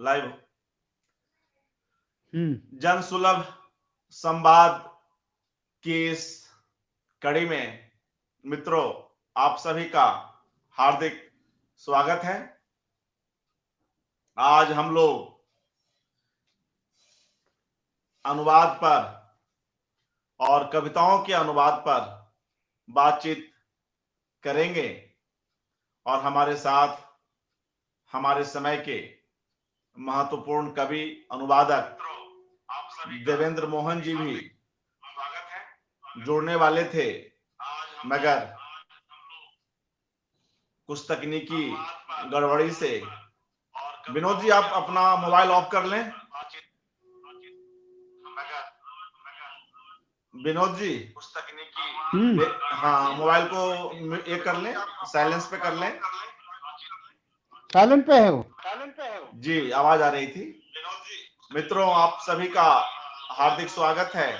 Live जन सुलभ संवाद की इस कड़ी में मित्रों आप सभी का हार्दिक स्वागत है। आज हम लोग अनुवाद पर और कविताओं के अनुवाद पर बातचीत करेंगे और हमारे साथ हमारे समय के महत्वपूर्ण कवि अनुवादक देवेंद्र मोहन जी भी जुड़ने वाले थे, मगर कुछ तकनीकी गड़बड़ी से। विनोद जी आप अपना मोबाइल ऑफ कर लें। विनोद जी कुछ तकनीकी हाँ मोबाइल को ये कर लें, साइलेंस पे कर लें। साइलेंट पे है वो। जी आवाज आ रही थी। मित्रों आप सभी का हार्दिक स्वागत है।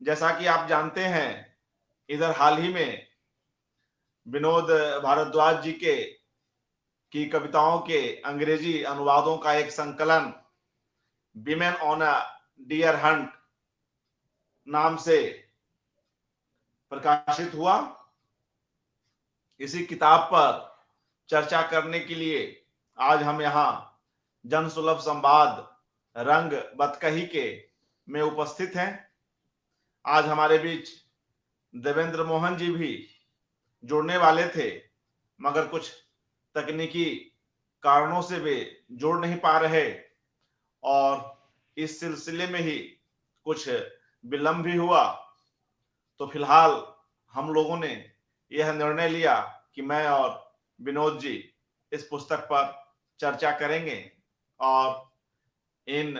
जैसा कि आप जानते हैं इधर हाल ही में विनोद भारद्वाज जी की कविताओं के अंग्रेजी अनुवादों का एक संकलन women on a deer hunt नाम से प्रकाशित हुआ। इसी किताब पर चर्चा करने के लिए आज हम यहाँ जन सुलभ संवाद रंग बतकही के में उपस्थित हैं। आज हमारे बीच देवेंद्र मोहन जी भी जुड़ने वाले थे, मगर कुछ तकनीकी कारणों से वे जुड़ नहीं पा रहे और इस सिलसिले में ही कुछ विलंब भी हुआ। तो फिलहाल हम लोगों ने यह निर्णय लिया कि मैं और विनोद जी इस पुस्तक पर चर्चा करेंगे और इन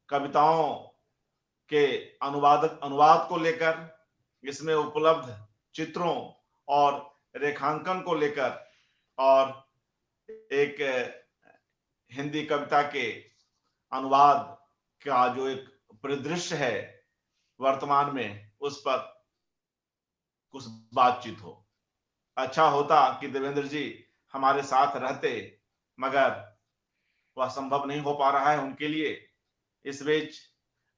कविताओं के अनुवाद को लेकर, इसमें उपलब्ध चित्रों और रेखांकन को लेकर और एक हिंदी कविता के अनुवाद का जो एक परिदृश्य है वर्तमान में, उस पर कुछ बातचीत हो। अच्छा होता कि देवेंद्र जी हमारे साथ रहते, मगर वह संभव नहीं हो पा रहा है उनके लिए। इस बीच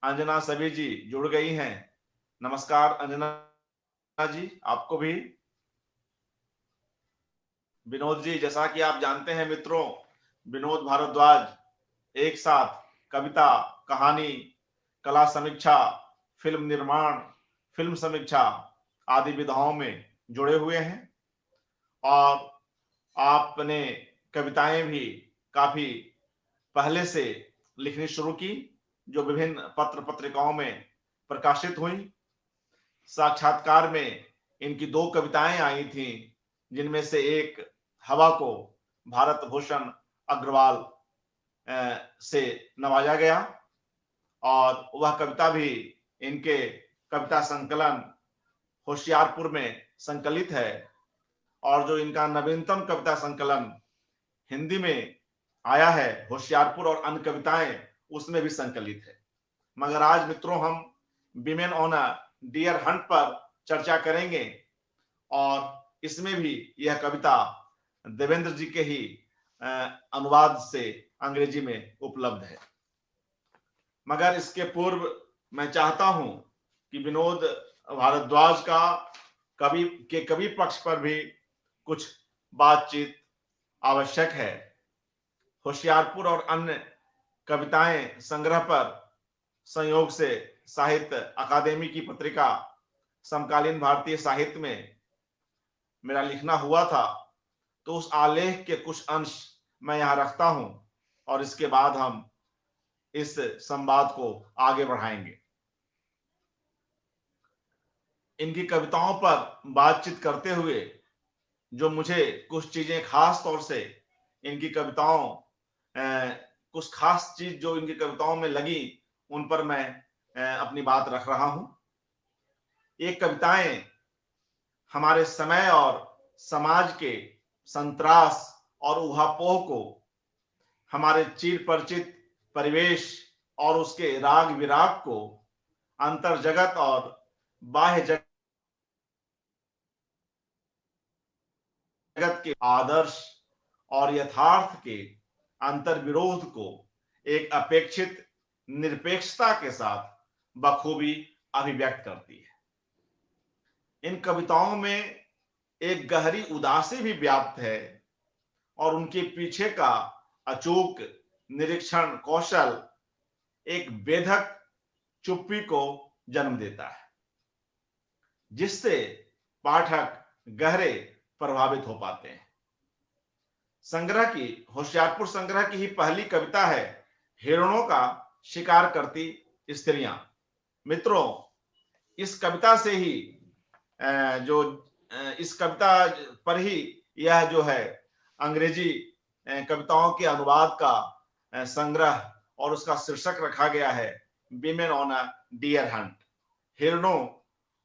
अंजना सभी जी जुड़ गई हैं। नमस्कार अंजना जी आपको भी। विनोद जी जैसा कि आप जानते हैं मित्रों, विनोद भारद्वाज एक साथ कविता, कहानी, कला समीक्षा, फिल्म निर्माण, फिल्म समीक्षा आदि विधाओं में जुड़े हुए हैं और आपने कविताएं भी काफी पहले से लिखनी शुरू की जो विभिन्न पत्र पत्रिकाओं में प्रकाशित हुई। साक्षात्कार में इनकी 2 कविताएं आई थी, जिनमें से एक हवा को भारत भूषण अग्रवाल से नवाजा गया और वह कविता भी इनके कविता संकलन होशियारपुर में संकलित है और जो इनका नवीनतम कविता संकलन हिंदी में आया है होशियारपुर और अन्य कविताएं, उसमें भी संकलित है। मगर आज मित्रों हम women on a deer hunt पर चर्चा करेंगे और इसमें भी यह कविता देवेंद्र जी के ही अनुवाद से अंग्रेजी में उपलब्ध है। मगर इसके पूर्व मैं चाहता हूं कि विनोद भारद्वाज का कवि पक्ष पर भी कुछ बातचीत आवश्यक है। होशियारपुर और अन्य कविताएं संग्रह पर संयोग से साहित्य अकादमी की पत्रिका समकालीन भारतीय साहित्य में मेरा लिखना हुआ था, तो उस आलेख के कुछ अंश मैं यहां रखता हूं और इसके बाद हम इस संवाद को आगे बढ़ाएंगे। इनकी कविताओं पर बातचीत करते हुए जो मुझे कुछ चीजें खास तौर से इनकी कविताओं कुछ खास चीज जो इनकी कविताओं में लगी, उन पर मैं अपनी बात रख रहा हूं। ये कविताएं हमारे समय और समाज के संतरास और उहापोह को, हमारे चिर परिचित परिवेश और उसके राग विराग को, अंतर जगत और बाह्य जगत के आदर्श और यथार्थ के अंतर विरोध को एक अपेक्षित निरपेक्षता के साथ बखूबी अभिव्यक्त करती है। इन कविताओं में एक गहरी उदासी भी व्याप्त है और उनके पीछे का अचूक निरीक्षण कौशल एक बेधक चुप्पी को जन्म देता है, जिससे पाठक गहरे प्रभावित हो पाते हैं। होशियारपुर संग्रह की ही पहली कविता है हिरणों का शिकार करती स्त्रियां। मित्रों, इस कविता से ही इस कविता पर ही यह जो है अंग्रेजी कविताओं के अनुवाद का संग्रह और उसका शीर्षक रखा गया है women on a deer hunt, हिरणों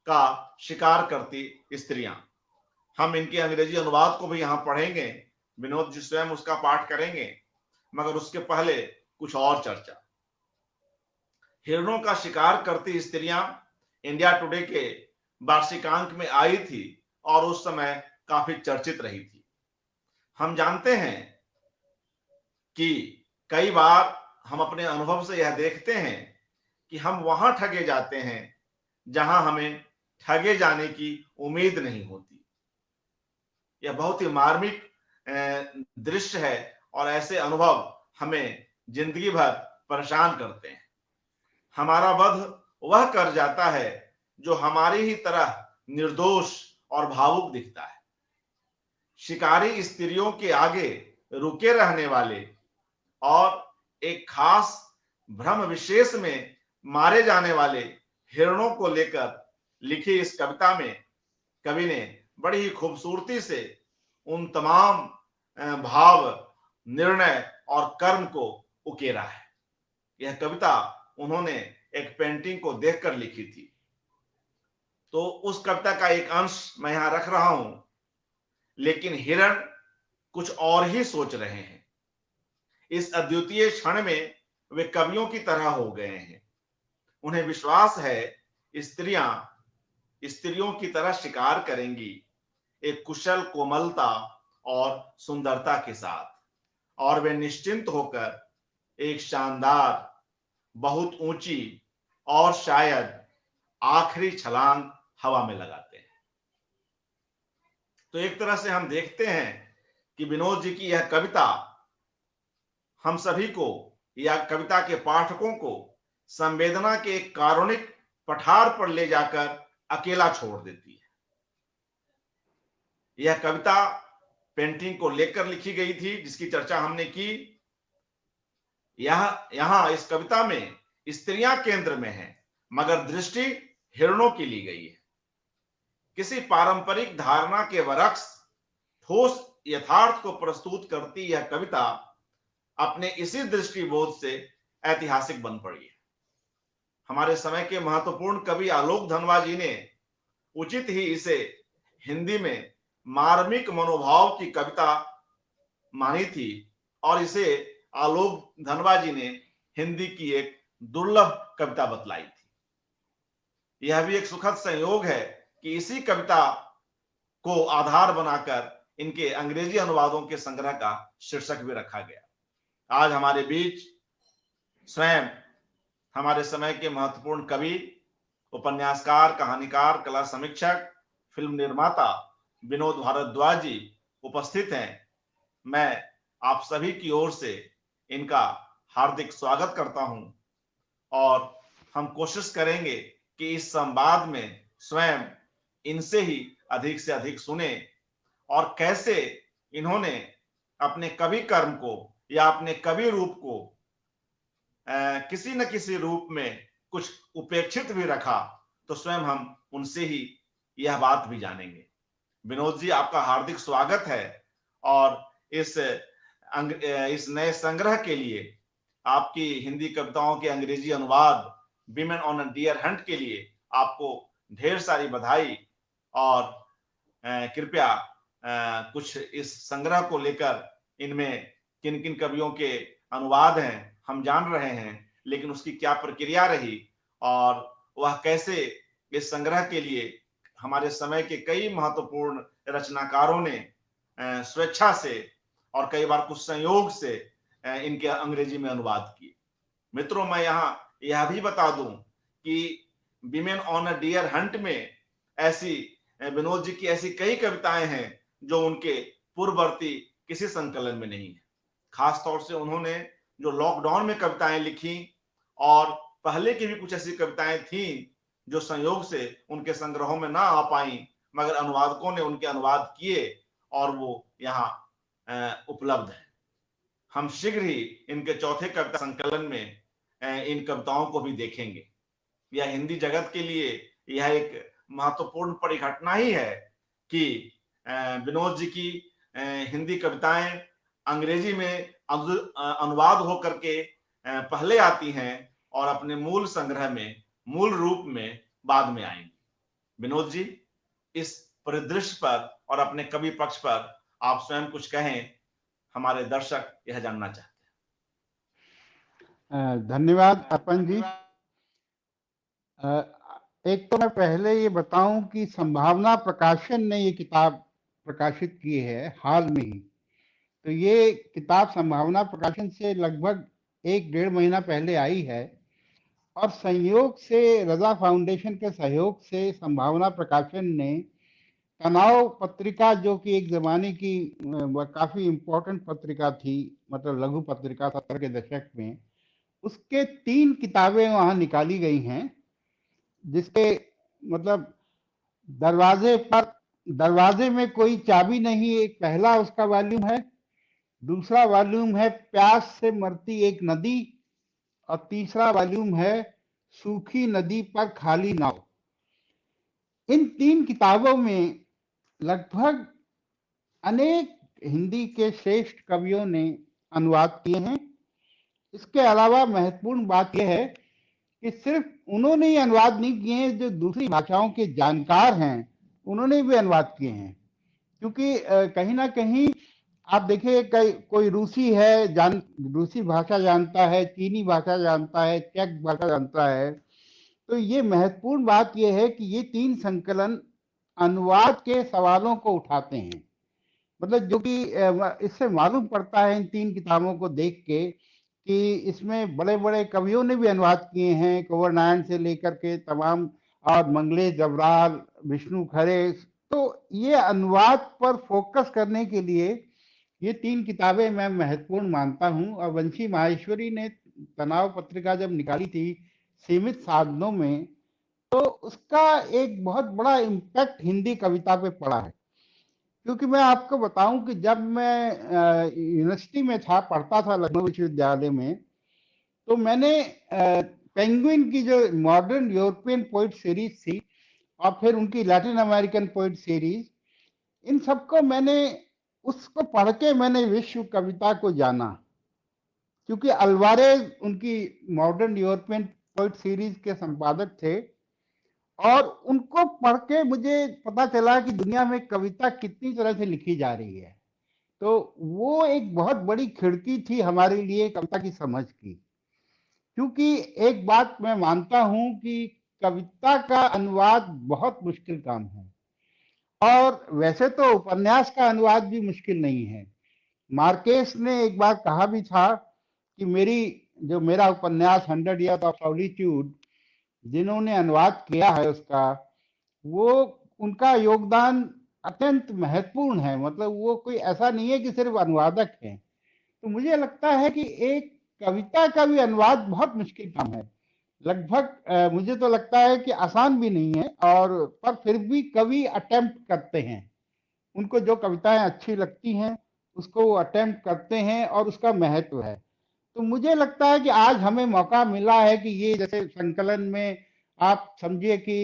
का शिकार करती स्त्रियां। हम इनके अंग्रेजी अनुवाद को भी यहां पढ़ेंगे, विनोद जी स्वयं उसका पाठ करेंगे, मगर उसके पहले कुछ और चर्चा। हिरणों का शिकार करती स्त्रियां इंडिया टुडे के वार्षिकांक में आई थी और उस समय काफी चर्चित रही थी। हम जानते हैं कि कई बार हम अपने अनुभव से यह देखते हैं कि हम वहां ठगे जाते हैं जहां हमें ठगे जाने की उम्मीद नहीं होती। यह बहुत ही मार्मिक दृश्य है और ऐसे अनुभव हमें जिंदगी भर परेशान करते हैं। हमारा वध वह कर जाता है जो हमारी ही तरह निर्दोष और भावुक दिखता है। शिकारी स्त्रियों के आगे रुके रहने वाले और एक खास भ्रम विशेष में मारे जाने वाले हिरणों को लेकर लिखी इस कविता में कवि ने बड़ी ही खूबसूरती से उन तमाम भाव, निर्णय और कर्म को उकेरा है। यह कविता उन्होंने एक पेंटिंग को देखकर लिखी थी। तो उस कविता का एक अंश मैं यहां रख रहा हूं, लेकिन हिरण कुछ और ही सोच रहे हैं। इस अद्वितीय क्षण में वे कवियों की तरह हो गए हैं। उन्हें विश्वास है स्त्रियों की तरह शिकार करेंगी, एक कुशल कोमलता और सुंदरता के साथ, और वे निश्चिंत होकर एक शानदार, बहुत ऊंची और शायद आखिरी छलांग हवा में लगाते हैं। तो एक तरह से हम देखते हैं कि विनोद जी की यह कविता हम सभी को या कविता के पाठकों को संवेदना के एक कारुणिक पठार पर ले जाकर अकेला छोड़ देती है। यह कविता पेंटिंग को लेकर लिखी गई थी जिसकी चर्चा हमने की। यहां इस कविता में स्त्रियां केंद्र में हैं, मगर दृष्टि हिरणों की ली गई है। किसी पारंपरिक धारणा के बरक्स ठोस यथार्थ को प्रस्तुत करती यह कविता अपने इसी दृष्टिबोध से ऐतिहासिक बन पड़ी है। हमारे समय के महत्वपूर्ण कवि आलोक धनवा जी ने उचित ही इसे हिंदी में मार्मिक मनोभाव की कविता मानी थी और इसे आलोक धनवा जी ने हिंदी की एक दुर्लभ कविता बतलाई थी। यह भी एक सुखद संयोग है कि इसी कविता को आधार बनाकर इनके अंग्रेजी अनुवादों के संग्रह का शीर्षक भी रखा गया। आज हमारे बीच स्वयं हमारे समय के महत्वपूर्ण कवि, उपन्यासकार, कहानीकार, कला समीक्षक, फिल्म निर्माता विनोद भारद्वाज जी उपस्थित हैं। मैं आप सभी की ओर से इनका हार्दिक स्वागत करता हूं और हम कोशिश करेंगे कि इस संवाद में स्वयं इनसे ही अधिक से अधिक सुने और कैसे इन्होंने अपने कवि कर्म को या अपने कवि रूप को किसी न किसी रूप में कुछ उपेक्षित भी रखा, तो स्वयं हम उनसे ही यह बात भी जानेंगे। विनोद जी, आपका हार्दिक स्वागत है और इस नए संग्रह के लिए, आपकी हिंदी कविताओं के अंग्रेजी अनुवाद women on a deer hunt के लिए आपको ढेर सारी बधाई। और कृपया कुछ इस संग्रह को लेकर इनमें किन किन कवियों के अनुवाद हैं हम जान रहे हैं, लेकिन उसकी क्या प्रक्रिया रही और वह कैसे इस संग्रह के लिए हमारे समय के कई महत्वपूर्ण रचनाकारों ने स्वेच्छा से और कई बार कुछ संयोग से इनके अंग्रेजी में अनुवाद किए। मित्रों, मैं यहाँ यह भी बता दूं कि women on a deer hunt में ऐसी विनोद जी की ऐसी कई कविताएं हैं जो उनके पूर्ववर्ती किसी संकलन में नहीं है। खास तौर से उन्होंने जो लॉकडाउन में कविताएं लिखी और पहले की भी कुछ ऐसी कविताएं थी जो संयोग से उनके संग्रहों में ना आ पाई, मगर अनुवादकों ने उनके अनुवाद किए और वो यहाँ उपलब्ध है। हम शीघ्र ही इनके चौथे कविता संकलन में इन कविताओं को भी देखेंगे। यह हिंदी जगत के लिए यह एक महत्वपूर्ण परिघटना ही है कि विनोद जी की हिंदी कविताएं अंग्रेजी में अनुवाद होकर के पहले आती हैं और अपने मूल संग्रह में मूल रूप में बाद में आएंगी। विनोद जी, इस परिदृश्य पर और अपने कवि पक्ष पर आप स्वयं कुछ कहें, हमारे दर्शक यह जानना चाहते हैं। धन्यवाद अर्पण जी। एक तो मैं पहले ये बताऊं कि संभावना प्रकाशन ने ये किताब प्रकाशित की है हाल में ही। तो ये किताब संभावना प्रकाशन से लगभग 1-1.5 महीना पहले आई है और संयोग से रजा फाउंडेशन के सहयोग से संभावना प्रकाशन ने तनाव पत्रिका, जो कि एक जमाने की काफी इम्पोर्टेंट पत्रिका थी, मतलब लघु पत्रिका 70 के दशक में, उसके 3 किताबें वहां निकाली गई हैं, जिसके मतलब दरवाजे में कोई चाबी नहीं, एक पहला उसका वॉल्यूम है। दूसरा वॉल्यूम है प्यास से मरती एक नदी और तीसरा वॉल्यूम है सूखी नदी पर खाली नाव। इन 3 किताबों में लगभग अनेक हिंदी के श्रेष्ठ कवियों ने अनुवाद किए हैं। इसके अलावा महत्वपूर्ण बात यह है कि सिर्फ उन्होंने ही अनुवाद नहीं किए हैं, जो दूसरी भाषाओं के जानकार हैं उन्होंने भी अनुवाद किए हैं। क्योंकि कहीं ना कहीं आप देखिए, कोई रूसी है, रूसी भाषा जानता है, चीनी भाषा जानता है, चेक भाषा जानता है। तो ये महत्वपूर्ण बात यह है कि ये 3 संकलन अनुवाद के सवालों को उठाते हैं। मतलब जो कि इससे मालूम पड़ता है इन 3 किताबों को देख के कि इसमें बड़े बड़े कवियों ने भी अनुवाद किए हैं, कंवर नारायण से लेकर के तमाम, और मंगलेश जबराल, विष्णु खरे। तो ये अनुवाद पर फोकस करने के लिए ये 3 किताबें मैं महत्वपूर्ण मानता हूं। और वंशी माहेश्वरी ने तनाव पत्रिका जब निकाली थी सीमित साधनों में, तो उसका एक बहुत बड़ा इम्पैक्ट हिंदी कविता पे पड़ा है। क्योंकि मैं आपको बताऊं कि जब मैं यूनिवर्सिटी में था, पढ़ता था लखनऊ विश्वविद्यालय में, तो मैंने पेंगुइन की जो मॉडर्न यूरोपियन पोइट सीरीज थी और फिर उनकी लैटिन अमेरिकन पोइट सीरीज, इन सबको मैंने उसको पढ़ के मैंने विश्व कविता को जाना। क्योंकि अल्वारेज उनकी मॉडर्न यूरोपियन पोइट सीरीज के संपादक थे और उनको पढ़ के मुझे पता चला कि दुनिया में कविता कितनी तरह से लिखी जा रही है। तो वो एक बहुत बड़ी खिड़की थी हमारे लिए कविता की समझ की। क्योंकि एक बात मैं मानता हूं कि कविता का अनुवाद बहुत मुश्किल काम है, और वैसे तो उपन्यास का अनुवाद भी मुश्किल नहीं है। मार्केस ने एक बार कहा भी था कि मेरा उपन्यास 100 Years of Solitude, जिन्होंने अनुवाद किया है उसका, वो उनका योगदान अत्यंत महत्वपूर्ण है। मतलब वो कोई ऐसा नहीं है कि सिर्फ अनुवादक है। तो मुझे लगता है कि एक कविता का भी अनुवाद बहुत मुश्किल काम है। लगभग मुझे तो लगता है कि आसान भी नहीं है, और पर फिर भी कवि अटेम्प्ट करते हैं। उनको जो कविताएं अच्छी लगती हैं उसको वो अटेम्प्ट करते हैं और उसका महत्व है। तो मुझे लगता है कि आज हमें मौका मिला है कि ये जैसे संकलन में आप समझिए कि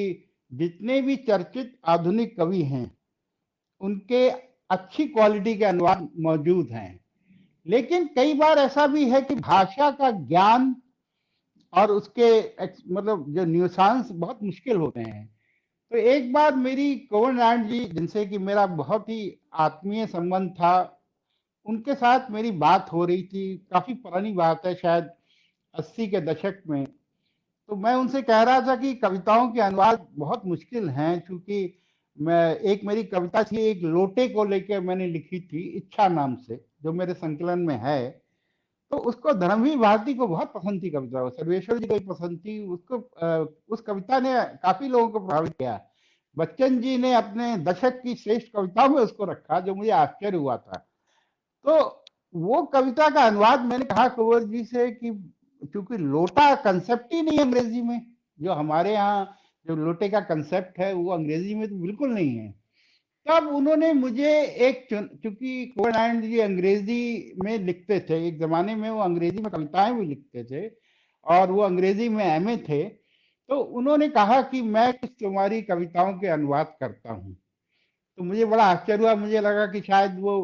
जितने भी चर्चित आधुनिक कवि हैं उनके अच्छी क्वालिटी के अनुवाद मौजूद हैं। लेकिन कई बार ऐसा भी है कि भाषा का ज्ञान और उसके मतलब जो न्यूसांस बहुत मुश्किल होते हैं। तो एक बार मेरी कंवर नारायण जी, जिनसे कि मेरा बहुत ही आत्मीय संबंध था, उनके साथ मेरी बात हो रही थी। काफी पुरानी बात है, शायद 80 के दशक में। तो मैं उनसे कह रहा था कि कविताओं के अनुवाद बहुत मुश्किल हैं। क्योंकि मेरी कविता थी, एक लोटे को लेकर मैंने लिखी थी, इच्छा नाम से, जो मेरे संकलन में है। तो उसको धर्मवीर भारती को बहुत पसंद थी कविता, वो सर्वेश्वर जी को भी पसंद थी उसको। उस कविता ने काफी लोगों को प्रभावित किया। बच्चन जी ने अपने दशक की श्रेष्ठ कविताओं में उसको रखा, जो मुझे आश्चर्य हुआ था। तो वो कविता का अनुवाद मैंने कहा कुंवर जी से कि चूंकि लोटा कंसेप्ट ही नहीं है अंग्रेजी में, जो हमारे यहाँ जो लोटे का कंसेप्ट है वो अंग्रेजी में तो बिल्कुल नहीं है। तब उन्होंने मुझे एक, चूंकि कुंवर नारायण जी अंग्रेजी में लिखते थे, एक जमाने में वो अंग्रेजी में कविताएं भी लिखते थे और वो अंग्रेजी में एमए थे, तो उन्होंने कहा कि मैं कुछ तुम्हारी कविताओं के अनुवाद करता हूँ। तो मुझे बड़ा आश्चर्य हुआ, मुझे लगा कि शायद वो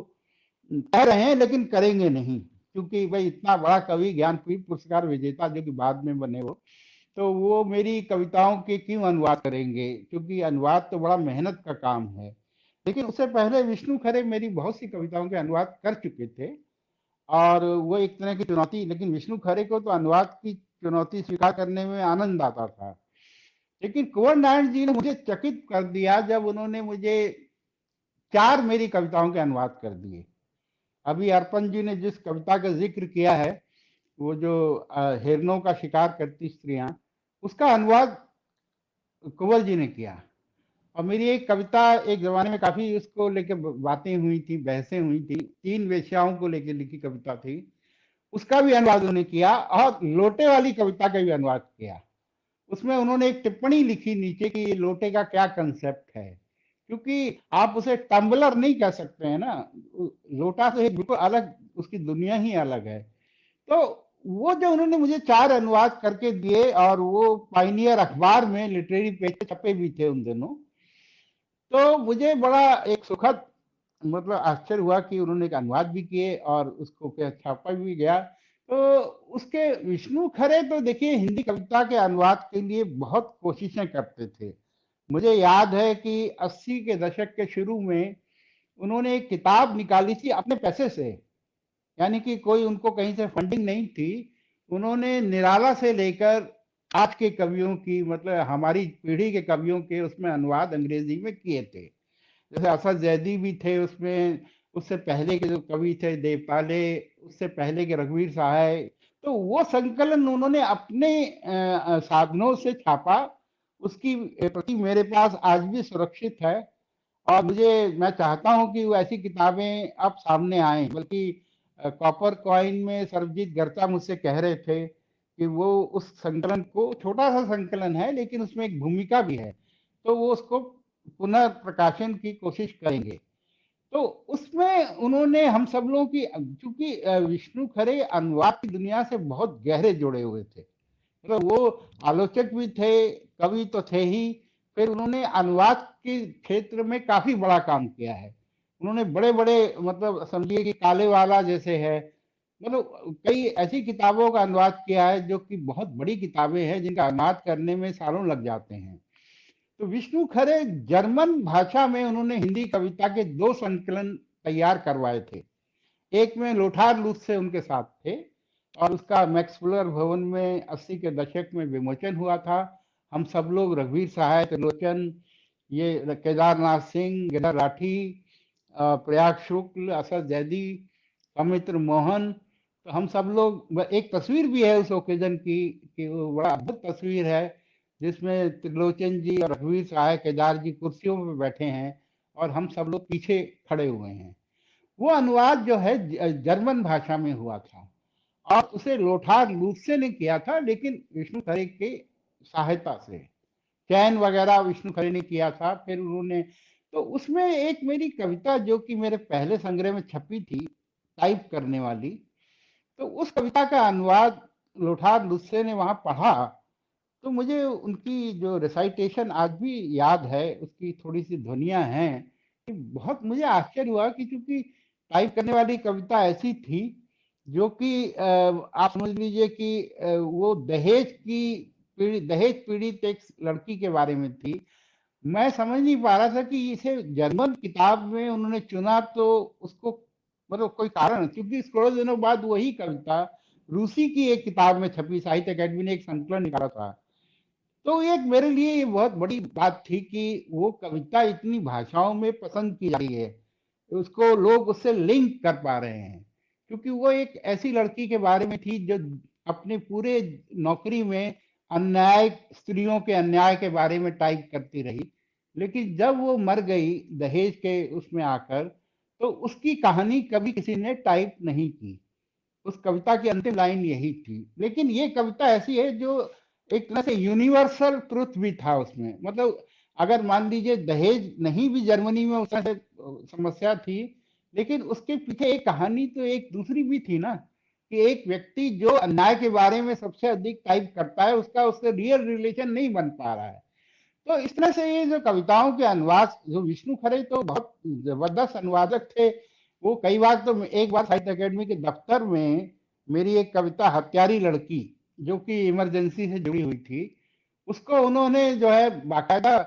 कह रहे हैं लेकिन करेंगे नहीं, क्योंकि भाई इतना बड़ा कवि, ज्ञानपीठ पुरस्कार विजेता जो कि बाद में बने वो, तो वो मेरी कविताओं के क्यों अनुवाद करेंगे, क्योंकि अनुवाद तो बड़ा मेहनत का काम है। लेकिन उससे पहले विष्णु खरे मेरी बहुत सी कविताओं के अनुवाद कर चुके थे और वो एक तरह की चुनौती, लेकिन विष्णु खरे को तो अनुवाद की चुनौती स्वीकार करने में आनंद आता था। लेकिन कुंवर नारायण जी ने मुझे चकित कर दिया जब उन्होंने मुझे 4 मेरी कविताओं के अनुवाद कर दिए। अभी अर्पण जी ने जिस कविता का जिक्र किया है, वो जो हिरणों का शिकार करती स्त्रियां, उसका अनुवाद कुंवर जी ने किया। और मेरी एक कविता एक जमाने में काफी उसको लेके बातें हुई थी, बहसें हुई थी, 3 वेश्याओं को लेके लिखी कविता थी, उसका भी अनुवाद उन्होंने किया। और लोटे वाली कविता का भी अनुवाद किया। उसमें उन्होंने एक टिप्पणी लिखी नीचे कि लोटे का क्या कंसेप्ट है, क्योंकि आप उसे टम्बलर नहीं कह सकते हैं ना, लोटा तो एक बिल्कुल अलग, उसकी दुनिया ही अलग है। तो वो जो उन्होंने मुझे 4 अनुवाद करके दिए और वो पाइनियर अखबार में लिटरेरी पेज पे छपे भी थे उन दिनों, तो मुझे बड़ा एक सुखद मतलब आश्चर्य हुआ कि उन्होंने एक अनुवाद भी किए और उसको क्या छापा भी गया। तो उसके विष्णु खरे तो देखिए हिंदी कविता के अनुवाद के लिए बहुत कोशिशें करते थे। मुझे याद है कि 80 के दशक के शुरू में उन्होंने एक किताब निकाली थी अपने पैसे से, यानी कि कोई उनको कहीं से फंडिंग नहीं थी। उन्होंने निराला से लेकर आज के कवियों की, मतलब हमारी पीढ़ी के कवियों के उसमें अनुवाद अंग्रेजी में किए थे। जैसे असद जैदी भी थे उसमें, उससे पहले के जो कवि थे देवपाले, उससे पहले के रघुवीर सहाय। तो वो संकलन उन्होंने अपने साधनों से छापा। उसकी प्रति मेरे पास आज भी सुरक्षित है और मैं चाहता हूं कि वो ऐसी किताबें अब सामने आए। बल्कि कॉपर कॉइन में सरबजीत गर्ता मुझसे कह रहे थे कि वो उस संकलन को, छोटा सा संकलन है लेकिन उसमें एक भूमिका भी है, तो वो उसको पुनः प्रकाशन की कोशिश करेंगे। तो उसमें उन्होंने हम सब लोगों की, क्योंकि विष्णु खरे अनुवाद की दुनिया से बहुत गहरे जुड़े हुए थे, मतलब वो आलोचक भी थे, कवि तो थे ही, फिर उन्होंने अनुवाद के क्षेत्र में काफी बड़ा काम किया है। उन्होंने बड़े बड़े, मतलब समझिए कि काले वाला जैसे है, मतलब कई ऐसी किताबों का अनुवाद किया है जो कि बहुत बड़ी किताबें हैं जिनका अनुवाद करने में सालों लग जाते हैं। तो विष्णु खरे जर्मन भाषा में उन्होंने हिंदी कविता के 2 संकलन तैयार करवाए थे। एक में लोठार लूथ से उनके साथ थे और उसका मैक्स फुलर भवन में 80 के दशक में विमोचन हुआ था। हम सब लोग, रघुवीर सहाय, त्रिलोचन, ये केदारनाथ सिंह, गिरधर राठी, प्रयाग शुक्ल, असद जैदी, सौमित्र मोहन, तो हम सब लोग, एक तस्वीर भी है उस ओकेजन की कि वो बड़ा अद्भुत तस्वीर है जिसमें त्रिलोचन जी और रघुवीर सहाय, केदार जी कुर्सियों में बैठे हैं और हम सब लोग पीछे खड़े हुए हैं। वो अनुवाद जो है जर्मन भाषा में हुआ था और उसे लोठार लूसे ने किया था, लेकिन विष्णु खरे की सहायता से। चयन वगैरह विष्णु खरे ने किया था। फिर उन्होंने, तो उसमें एक मेरी कविता जो कि मेरे पहले संग्रह में छपी थी, टाइप करने वाली, तो उस कविता का अनुवाद लोठार लुस्से ने वहां पढ़ा। तो मुझे उनकी जो रिसाइटेशन आज भी याद है, उसकी थोड़ी सी ध्वनियां हैं कि बहुत मुझे आश्चर्य हुआ कि चूंकि टाइप करने वाली कविता ऐसी थी जो कि आप समझ लीजिए कि वो दहेज पीड़ित एक लड़की के बारे में थी। मैं समझ नहीं पा रहा था कि इसे जर्मन किताब में उन्होंने चुना, तो उसको मतलब कोई कारण, क्योंकि थोड़े दिनों बाद वही कविता रूसी की एक किताब में छपी, साहित्य अकेडमी ने एक संकलन निकाला था। तो एक मेरे लिए ये बहुत बड़ी बात थी कि वो कविता इतनी भाषाओं में पसंद की जा रही है, उसको लोग उससे लिंक कर पा रहे हैं। क्योंकि वो एक ऐसी लड़की के बारे में थी जो अपने पूरे नौकरी में अन्याय, स्त्रियों के अन्याय के बारे में टाइप करती रही। लेकिन जब वो मर गई दहेज के उसमें आकर, तो उसकी कहानी कभी किसी ने टाइप नहीं की। उस कविता की अंतिम लाइन यही थी। लेकिन ये कविता ऐसी है जो एक तरह से यूनिवर्सल ट्रुथ भी था उसमें। मतलब अगर मान लीजिए दहेज नहीं भी जर्मनी में उस तरह से समस्या थी, लेकिन उसके पीछे एक कहानी तो एक दूसरी भी थी ना, कि एक व्यक्ति जो अन्याय के बारे में सबसे अधिक टाइप करता है, उसका उससे रियल रिलेशन नहीं बन पा रहा है। तो इस तरह से ये जो कविताओं के अनुवाद, जो विष्णु खरे तो बहुत जबरदस्त अनुवादक थे। वो कई बार तो एक बार साहित्य अकेडमी के दफ्तर में मेरी एक कविता हत्यारी लड़की, जो कि इमरजेंसी से जुड़ी हुई थी, उसको उन्होंने जो है बाकायदा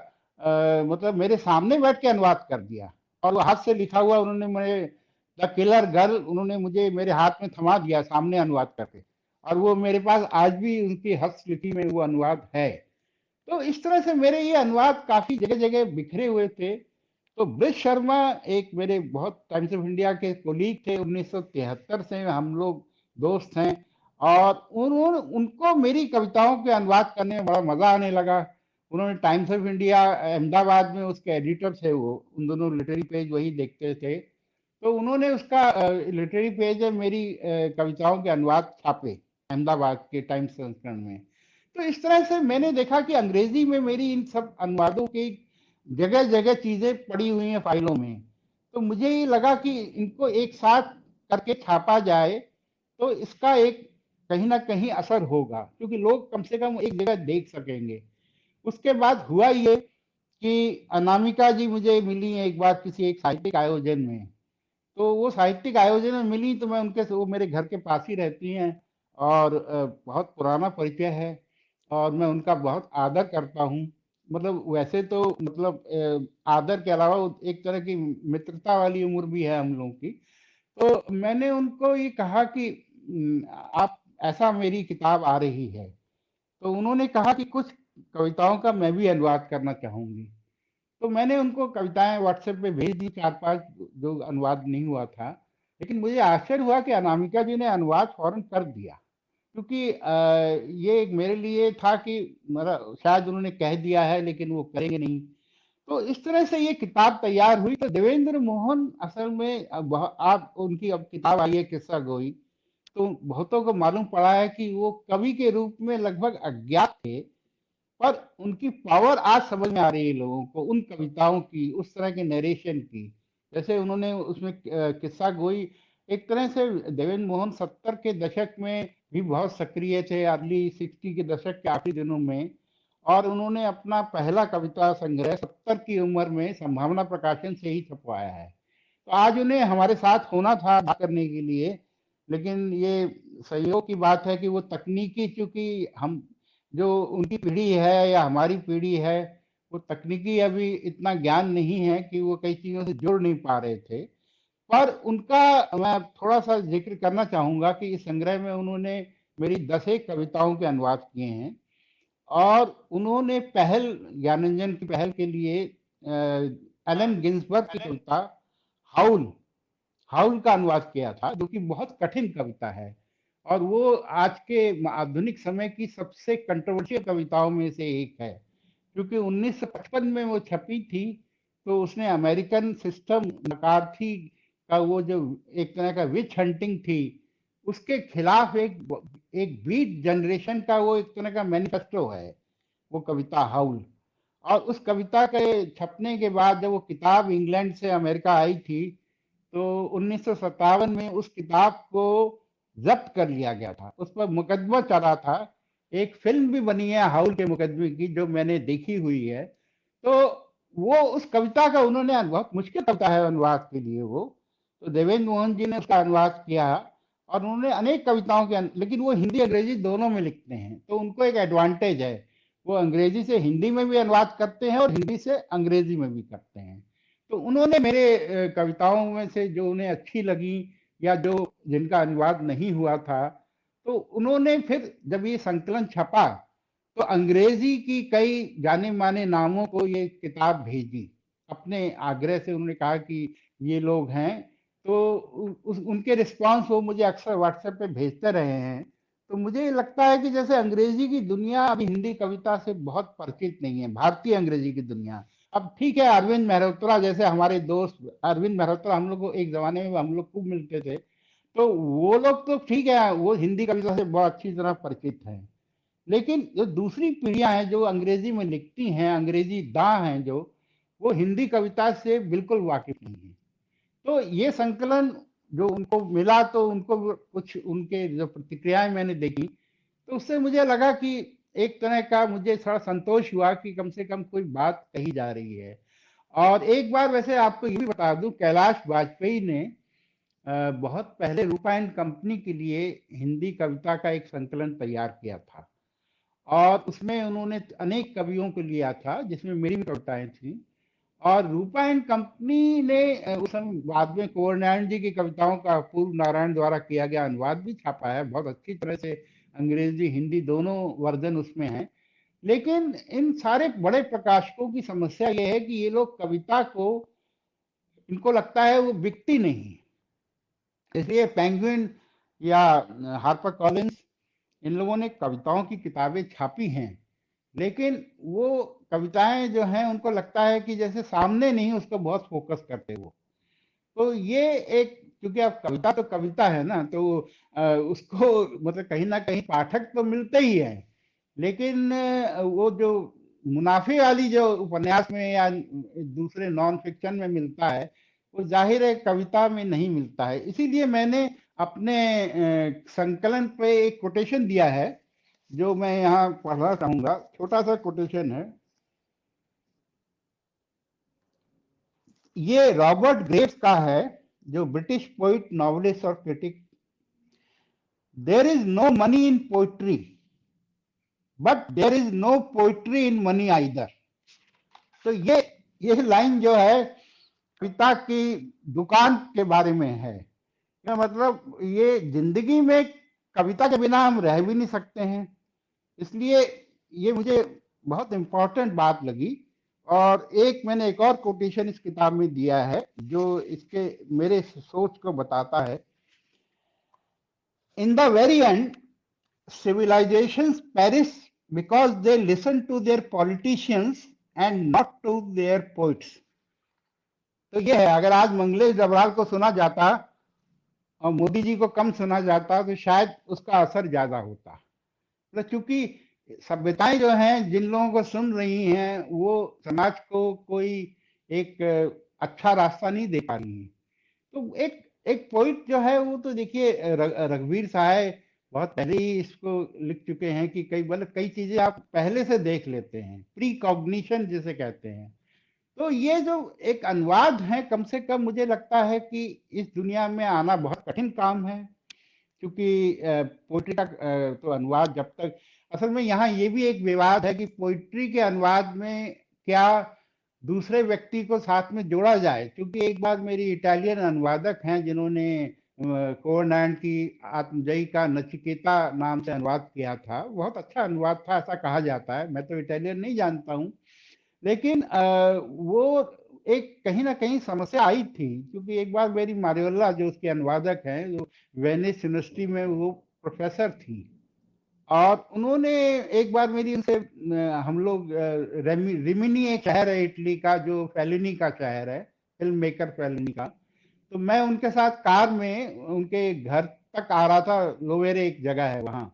मतलब मेरे सामने बैठ के अनुवाद कर दिया। और वो हाथ से लिखा हुआ उन्होंने मुझे, द किलर गर्ल, उन्होंने मुझे मेरे हाथ में थमा दिया सामने अनुवाद करके। और वो मेरे पास आज भी उनकी हस्तलिपि में वो अनुवाद है। तो इस तरह से मेरे ये अनुवाद काफी जगह जगह बिखरे हुए थे। तो ब्रिज शर्मा एक मेरे बहुत टाइम्स ऑफ इंडिया के कोलीग थे, 1973 से हम लोग दोस्त हैं। और उन्होंने उनको मेरी कविताओं के अनुवाद करने में बड़ा मजा आने लगा। उन्होंने टाइम्स ऑफ इंडिया अहमदाबाद में उसके एडिटर थे, वो उन दोनों लिटरेरी पेज वही देखते थे। तो उन्होंने उसका लिटरेरी पेज में मेरी कविताओं के अनुवाद छापे अहमदाबाद के टाइम्स संस्करण में। तो इस तरह से मैंने देखा कि अंग्रेजी में मेरी इन सब अनुवादों की जगह जगह चीजें पड़ी हुई हैं फाइलों में। तो मुझे ये लगा कि इनको एक साथ करके छापा जाए, तो इसका एक कहीं ना कहीं असर होगा, क्योंकि लोग कम से कम एक जगह देख सकेंगे। उसके बाद हुआ ये कि अनामिका जी मुझे मिली एक बार किसी एक साहित्यिक आयोजन में। तो वो साहित्यिक आयोजन में मिली, तो मैं उनके, वो मेरे घर के पास ही रहती हैं और बहुत पुराना परिचय है। और मैं उनका बहुत आदर करता हूँ। मतलब वैसे तो मतलब आदर के अलावा एक तरह की मित्रता वाली उम्र भी है हम लोगों की। तो मैंने उनको ये कहा कि आप, ऐसा मेरी किताब आ रही है, तो उन्होंने कहा कि कुछ कविताओं का मैं भी अनुवाद करना चाहूंगी। तो मैंने उनको कविताएं व्हाट्सएप पे भेज दी, चार पांच, जो अनुवाद नहीं हुआ था। लेकिन मुझे आश्चर्य हुआ कि अनामिका जी ने अनुवाद फौरन कर दिया। क्योंकि ये मेरे लिए था कि मेरा, शायद उन्होंने कह दिया है लेकिन वो करेंगे नहीं। तो इस तरह से ये किताब तैयार हुई। तो देवेंद्र मोहन असल में, आप उनकी अब किताब आई है किस्सा गोई, तो बहुतों को मालूम पड़ा है कि वो कवि के रूप में लगभग अज्ञात थे। पर उनकी पावर आज समझ में आ रही है लोगों को, उन कविताओं की, उस तरह के नरेशन की। जैसे उन्होंने उसमें किस्सा गोई, एक तरह से देवेंद्र मोहन 70 के दशक में भी बहुत सक्रिय थे, अर्ली 60 के दशक के आखिरी दिनों में। और उन्होंने अपना पहला कविता संग्रह 70 की उम्र में संभावना प्रकाशन से ही छपवाया है। तो आज उन्हें हमारे साथ होना था बात करने के लिए, लेकिन ये सहयोग की बात है कि वो तकनीकी, चूंकि हम, जो उनकी पीढ़ी है या हमारी पीढ़ी है, वो तकनीकी अभी इतना ज्ञान नहीं है कि वो कई चीजों से जुड़ नहीं पा रहे थे। पर उनका मैं थोड़ा सा जिक्र करना चाहूंगा कि इस संग्रह में उन्होंने मेरी 10 एक कविताओं के अनुवाद किए हैं। और उन्होंने पहल, ज्ञानंजन की पहल के लिए एलन गिन्सबर्ग की कविता हाउल, हाउल का अनुवाद किया था, जो कि बहुत कठिन कविता है। और वो आज के आधुनिक समय की सबसे कंट्रोवर्शियल कविताओं में से एक है, क्योंकि 1955 में वो छपी थी। तो उसने अमेरिकन सिस्टम नकारथी का, वो जो एक तरह का विच हंटिंग थी, उसके खिलाफ एक एक बीट जनरेशन का वो एक तरह का मैनिफेस्टो है, वो कविता हाउल। और उस कविता के छपने के बाद जब वो किताब इंग्लैंड से अमेरिका आई थी, तो 1957 में उस किताब को जब्त कर लिया गया था, उस पर मुकदमा चला था। एक फिल्म भी बनी है हाउल के मुकदमे की, जो मैंने देखी हुई है। तो वो उस कविता का उन्होंने, बहुत मुश्किल कविता है अनुवाद के लिए वो, तो देवेंद्र मोहन जी ने उसका अनुवाद किया। और उन्होंने अनेक कविताओं के लेकिन वो हिंदी अंग्रेजी दोनों में लिखते हैं, तो उनको एक एडवांटेज है, वो अंग्रेजी से हिंदी में भी अनुवाद करते हैं और हिंदी से अंग्रेजी में भी करते हैं। तो उन्होंने मेरे कविताओं में से जो उन्हें अच्छी लगी, या जो जिनका अनुवाद नहीं हुआ था, तो उन्होंने फिर जब ये संकलन छपा, तो अंग्रेजी की कई जाने माने नामों को ये किताब भेजी। अपने आग्रह से उन्होंने कहा कि ये लोग हैं, उनके रिस्पांस वो मुझे अक्सर व्हाट्सएप पे भेजते रहे हैं। तो मुझे लगता है कि जैसे अंग्रेजी की दुनिया अभी हिंदी कविता से बहुत परिचित नहीं है, भारतीय अंग्रेजी की दुनिया। अब ठीक है, अरविंद मेहरोत्रा जैसे हमारे दोस्त, अरविंद मेहरोत्रा हम लोग को एक जमाने में हम लोग खूब मिलते थे, तो वो लोग तो ठीक है, वो हिंदी कविता से बहुत अच्छी तरह परिचित हैं। लेकिन जो दूसरी पीढ़ियां हैं जो अंग्रेजी में लिखती हैं, अंग्रेजी दां हैं जो, वो हिंदी कविता से बिल्कुल वाकिफ नहीं है। तो ये संकलन जो उनको मिला, तो उनको कुछ उनके जो प्रतिक्रियाएं मैंने देखी, तो उससे मुझे लगा कि एक तरह का मुझे थोड़ा संतोष हुआ कि कम से कम कोई बात कही जा रही है। और एक बार वैसे आपको ये भी बता दूं, कैलाश वाजपेयी ने बहुत पहले रूपा एंड कंपनी के लिए हिंदी कविता का एक संकलन तैयार किया था, और उसमें उन्होंने अनेक कवियों को लिया था, जिसमें मेरी भी कविताएं थी। और रूपा एंड कंपनी ने उस समय बाद में कुंवर नारायण जी की कविताओं का पूर्व नारायण द्वारा किया गया अनुवाद भी छापा है, बहुत अच्छी तरह से अंग्रेजी हिंदी दोनों वर्जन उसमें हैं। लेकिन इन सारे बड़े प्रकाशकों की समस्या यह है कि ये लोग कविता को, इनको लगता है वो बिकती नहीं, इसलिए पेंगुइन या हार्पर कॉलिंस, इन लोगों ने कविताओं की किताबें छापी हैं, लेकिन वो कविताएं जो हैं उनको लगता है कि जैसे सामने नहीं, उसको बहुत फोकस करते वो। तो ये एक, क्योंकि अब कविता तो कविता है ना, तो उसको मतलब कहीं ना कहीं पाठक तो मिलते ही है, लेकिन वो जो मुनाफे वाली जो उपन्यास में या दूसरे नॉन फिक्शन में मिलता है, वो जाहिर है कविता में नहीं मिलता है। इसीलिए मैंने अपने संकलन पे एक कोटेशन दिया है, जो मैं यहाँ पढ़ना चाहूंगा। छोटा सा कोटेशन है, ये रॉबर्ट ग्रेव्स का है, जो ब्रिटिश पोइट, नॉवलिस्ट और critic. There is no money in poetry, but there is no poetry in money either. तो ये लाइन जो है कविता की दुकान के बारे में है। क्या मतलब, ये जिंदगी में कविता के बिना हम रह भी नहीं सकते हैं, इसलिए ये मुझे बहुत इंपॉर्टेंट बात लगी। और मैंने एक और कोटेशन इस किताब में दिया है, जो इसके मेरे सोच को बताता है। In the very and, civilizations perish because they listen to their politicians and not to their poets। तो ये है, अगर आज मंगलेश डबराल को सुना जाता और मोदी जी को कम सुना जाता, तो शायद उसका असर ज्यादा होता। मतलब चूंकि सभ्यताएं जो हैं जिन लोगों को सुन रही हैं, वो समाज को कोई एक अच्छा रास्ता नहीं दे पा रही है। तो एक एक पोइट जो है, वो तो देखिए रघुवीर सहाय बहुत पहले ही इसको लिख चुके हैं कि कई चीजें आप पहले से देख लेते हैं, प्री कॉग्निशन जिसे कहते हैं। तो ये जो एक अनुवाद है, कम से कम मुझे लगता है कि इस दुनिया में आना बहुत कठिन काम है, क्योंकि पोइट्री का तो अनुवाद जब तक, असल में यहाँ ये भी एक विवाद है कि पोइट्री के अनुवाद में क्या दूसरे व्यक्ति को साथ में जोड़ा जाए। क्योंकि एक बार मेरी इटालियन अनुवादक हैं जिन्होंने कुंवर नारायण की आत्मजयी का नचिकेता नाम से अनुवाद किया था, बहुत अच्छा अनुवाद था ऐसा कहा जाता है, मैं तो इटालियन नहीं जानता हूँ। लेकिन वो एक कहीं ना कहीं समस्या आई थी, क्योंकि एक बार मेरी मारियोला जो उसके अनुवादक हैं, जो वेनिस यूनिवर्सिटी में वो प्रोफेसर थी, और उन्होंने एक बार मेरी उनसे, हम लोग रिमिनी एक शहर है इटली का, जो फेलिनी का शहर है, फिल्म मेकर फेलिनी का, तो मैं उनके साथ कार में उनके घर तक आ रहा था, लोवेरे एक जगह है वहां।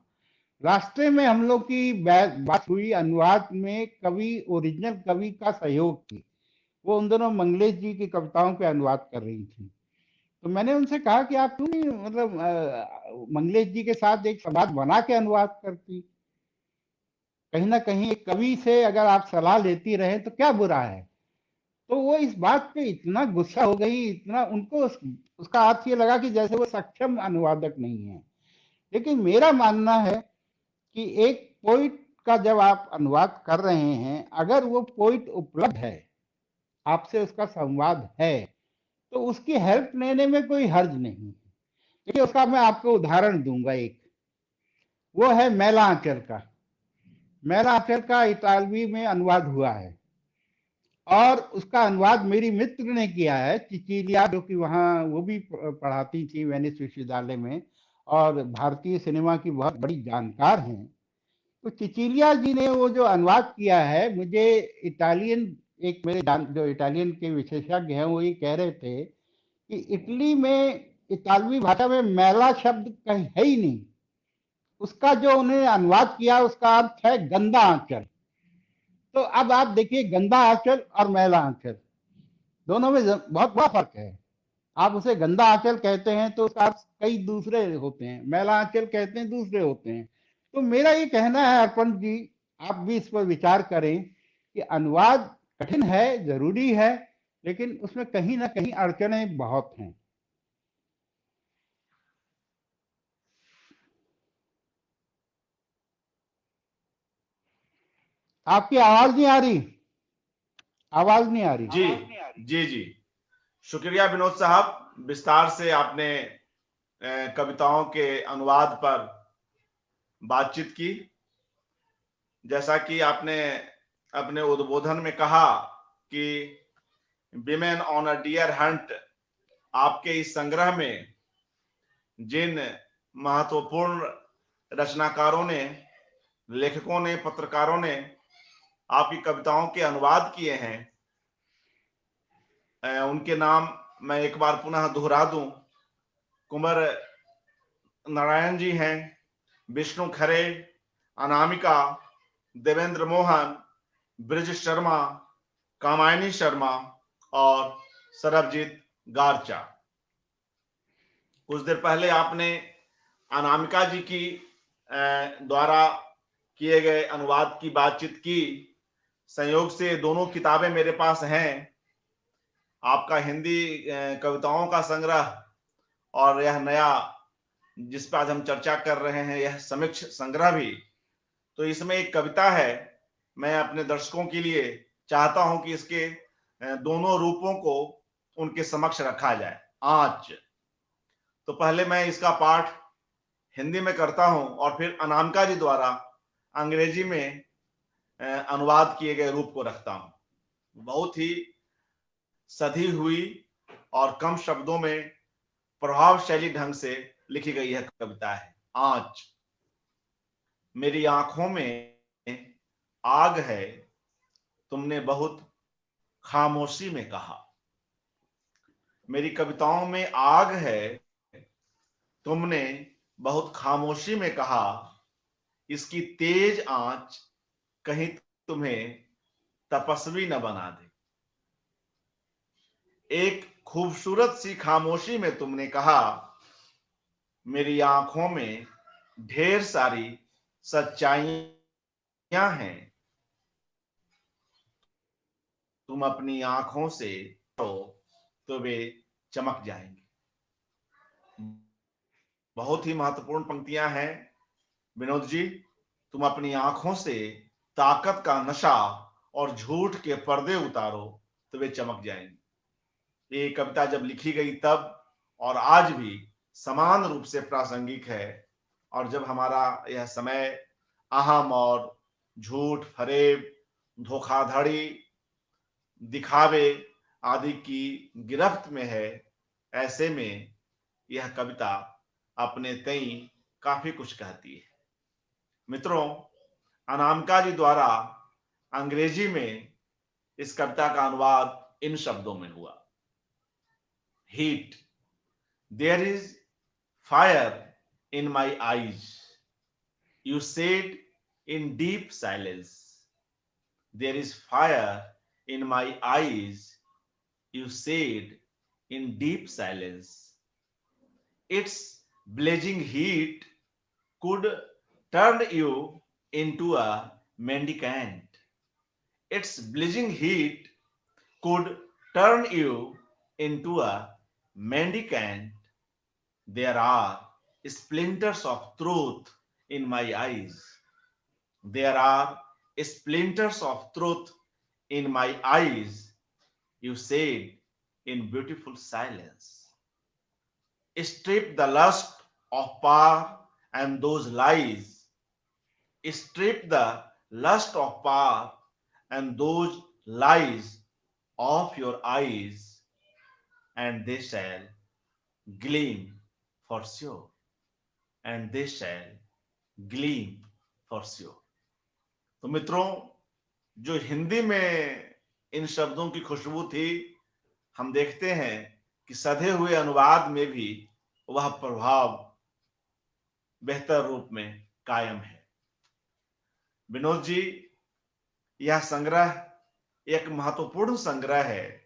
रास्ते में हम लोग की बात हुई अनुवाद में, कवि, ओरिजिनल कवि का सहयोग की। वो उन दोनों मंगलेश जी की कविताओं पे अनुवाद कर रही थी। तो मैंने उनसे कहा कि आप क्यों नहीं मतलब मंगलेश जी के साथ एक संवाद बना के अनुवाद करती। कहीं ना कहीं एक कवि से अगर आप सलाह लेती रहे तो क्या बुरा है। तो वो इस बात पे इतना गुस्सा हो गई, इतना उनको उसका अर्थ ये लगा कि जैसे वो सक्षम अनुवादक नहीं है। लेकिन मेरा मानना है कि एक पोइट का जब आप अनुवाद कर रहे हैं, अगर वो पोइट उपलब्ध है, आपसे उसका संवाद है, तो उसकी हेल्प लेने में कोई हर्ज नहीं। देखिए, उसका मैं आपको उदाहरण दूंगा एक, वो है मैला आंचल का। मैला आंचल का इतालवी में अनुवाद हुआ है। और उसका अनुवाद मेरी मित्र ने किया है, चिचिलिया, जो कि वहाँ वो भी पढ़ाती थी वेनिस विश्वविद्यालय में और भारतीय सिनेमा की बहुत बड़ी जानकार हैं। तो चिचिलिया जी ने वो जो अनुवाद किया है, मुझे इटालियन, एक मेरे जो इटालियन के विशेषज्ञ हैं वो ये कह रहे थे कि इटली में इतालवी भाषा में मैला शब्द कहीं है ही नहीं। उसका जो उन्हें अनुवाद किया उसका अर्थ है गंदा आंचल। तो अब आप देखिए, गंदा आंचल और मैला आंचल दोनों में बहुत बड़ा फर्क है। आप उसे गंदा आंचल कहते हैं तो उसका अर्थ कई दूसरे होते हैं, मैला आंचल कहते हैं दूसरे होते हैं। तो मेरा ये कहना है अर्पण जी, आप भी इस पर विचार करें कि अनुवाद कठिन है, जरूरी है, लेकिन उसमें कहीं ना कहीं अड़चनें बहुत हैं। आपकी आवाज नहीं आ रही, आवाज नहीं आ रही। जी जी जी, शुक्रिया विनोद साहब, विस्तार से आपने कविताओं के अनुवाद पर बातचीत की। जैसा कि आपने अपने उद्बोधन में कहा कि women on a deer hunt, आपके इस संग्रह में जिन महत्वपूर्ण रचनाकारों ने, लेखकों ने, पत्रकारों ने आपकी कविताओं के अनुवाद किए हैं, उनके नाम मैं एक बार पुनः दोहरा दूं। कुंवर नारायण जी हैं, विष्णु खरे, अनामिका, देवेंद्र मोहन, ब्रिज शर्मा, कामायनी शर्मा और सरबजीत गारचा। कुछ देर पहले आपने अनामिका जी की द्वारा किए गए अनुवाद की बातचीत की। संयोग से दोनों किताबें मेरे पास हैं, आपका हिंदी कविताओं का संग्रह और यह नया जिस पर आज हम चर्चा कर रहे हैं, यह समीक्ष संग्रह भी। तो इसमें एक कविता है, मैं अपने दर्शकों के लिए चाहता हूं कि इसके दोनों रूपों को उनके समक्ष रखा जाए। आँच। तो पहले मैं इसका पाठ हिंदी में करता हूं और फिर अनामिका जी द्वारा अंग्रेजी में अनुवाद किए गए रूप को रखता हूं। बहुत ही सधी हुई और कम शब्दों में प्रभावशाली ढंग से लिखी गई यह कविता है। आँच। मेरी आंखों में आग है, तुमने बहुत खामोशी में कहा। मेरी कविताओं में आग है, तुमने बहुत खामोशी में कहा। इसकी तेज आंच कहीं तुम्हें तपस्वी न बना दे। एक खूबसूरत सी खामोशी में तुमने कहा, मेरी आंखों में ढेर सारी सच्चाइयां हैं, तुम अपनी आंखों से तो वे चमक जाएंगे। बहुत ही महत्वपूर्ण पंक्तियां हैं विनोद जी। तुम अपनी आंखों से ताकत का नशा और झूठ के पर्दे उतारो तो वे चमक जाएंगे। ये कविता जब लिखी गई तब और आज भी समान रूप से प्रासंगिक है। और जब हमारा यह समय अहम और झूठ, फरेब, धोखाधड़ी, दिखावे आदि की गिरफ्त में है, ऐसे में यह कविता अपने तई काफी कुछ कहती है। मित्रों, अनामिका जी द्वारा अंग्रेजी में इस कविता का अनुवाद इन शब्दों में हुआ। Heat. There is fire in my eyes, you said in deep silence. There is fire in my eyes, you said in deep silence. Its blazing heat could turn you into a mendicant. Its blazing heat could turn you into a mendicant. There are splinters of truth in my eyes. There are splinters of truth in my eyes, you said in beautiful silence. Strip the lust of power and those lies. Strip the lust of power and those lies of your eyes and they shall gleam for sure, and they shall gleam for sure. तो मित्रों, जो हिंदी में इन शब्दों की खुशबू थी, हम देखते हैं कि सधे हुए अनुवाद में भी वह प्रभाव बेहतर रूप में कायम है। विनोद जी, यह संग्रह एक महत्वपूर्ण संग्रह है।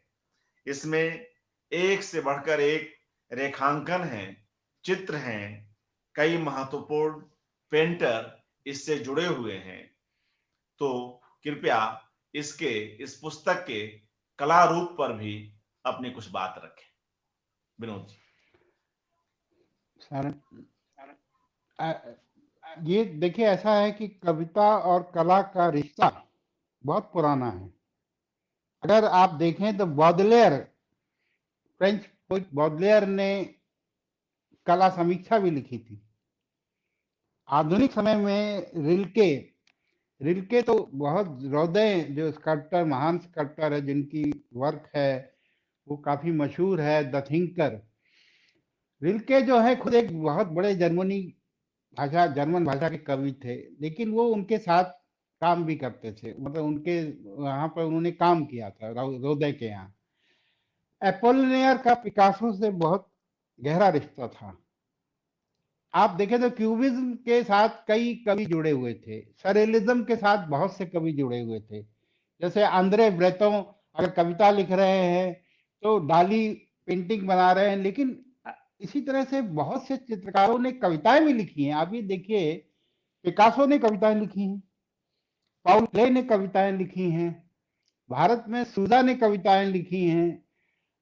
इसमें एक से बढ़कर एक रेखांकन है, चित्र हैं, कई महत्वपूर्ण पेंटर इससे जुड़े हुए हैं। तो कृपया इस पुस्तक के कला रूप पर भी अपनी कुछ बात रखें, विनोद जी। सर, ये देखिए, ऐसा है कि कविता और कला का रिश्ता बहुत पुराना है। अगर आप देखें तो बॉडलेयर, फ्रेंच पोइट बॉडलेयर ने कला समीक्षा भी लिखी थी। आधुनिक समय में रिल्के रिल्के तो बहुत रौदे जो स्कल्प्टर, महान स्कल्प्टर है, जिनकी वर्क है वो काफी मशहूर है, द थिंकर। रिल्के जो है खुद एक बहुत बड़े जर्मन भाषा के कवि थे, लेकिन वो उनके साथ काम भी करते थे, मतलब उनके वहां पर उन्होंने काम किया था रौदे के यहाँ। एपोलिनेयर का पिकासो से बहुत गहरा रिश्ता था। आप देखें तो क्यूबिज्म के साथ कई कवि जुड़े हुए थे, सरेलिज्म के साथ बहुत से कवि जुड़े हुए थे। जैसे आंद्रे ब्रेतो अगर कविता लिख रहे हैं तो डाली पेंटिंग बना रहे हैं, लेकिन इसी तरह से बहुत से चित्रकारों ने कविताएं भी लिखी हैं। आप ये देखिए, पिकासो ने कविताएं लिखी हैं, पाउल क्ले ने कविताएं लिखी हैं, भारत में सूजा ने कविताएं लिखी हैं,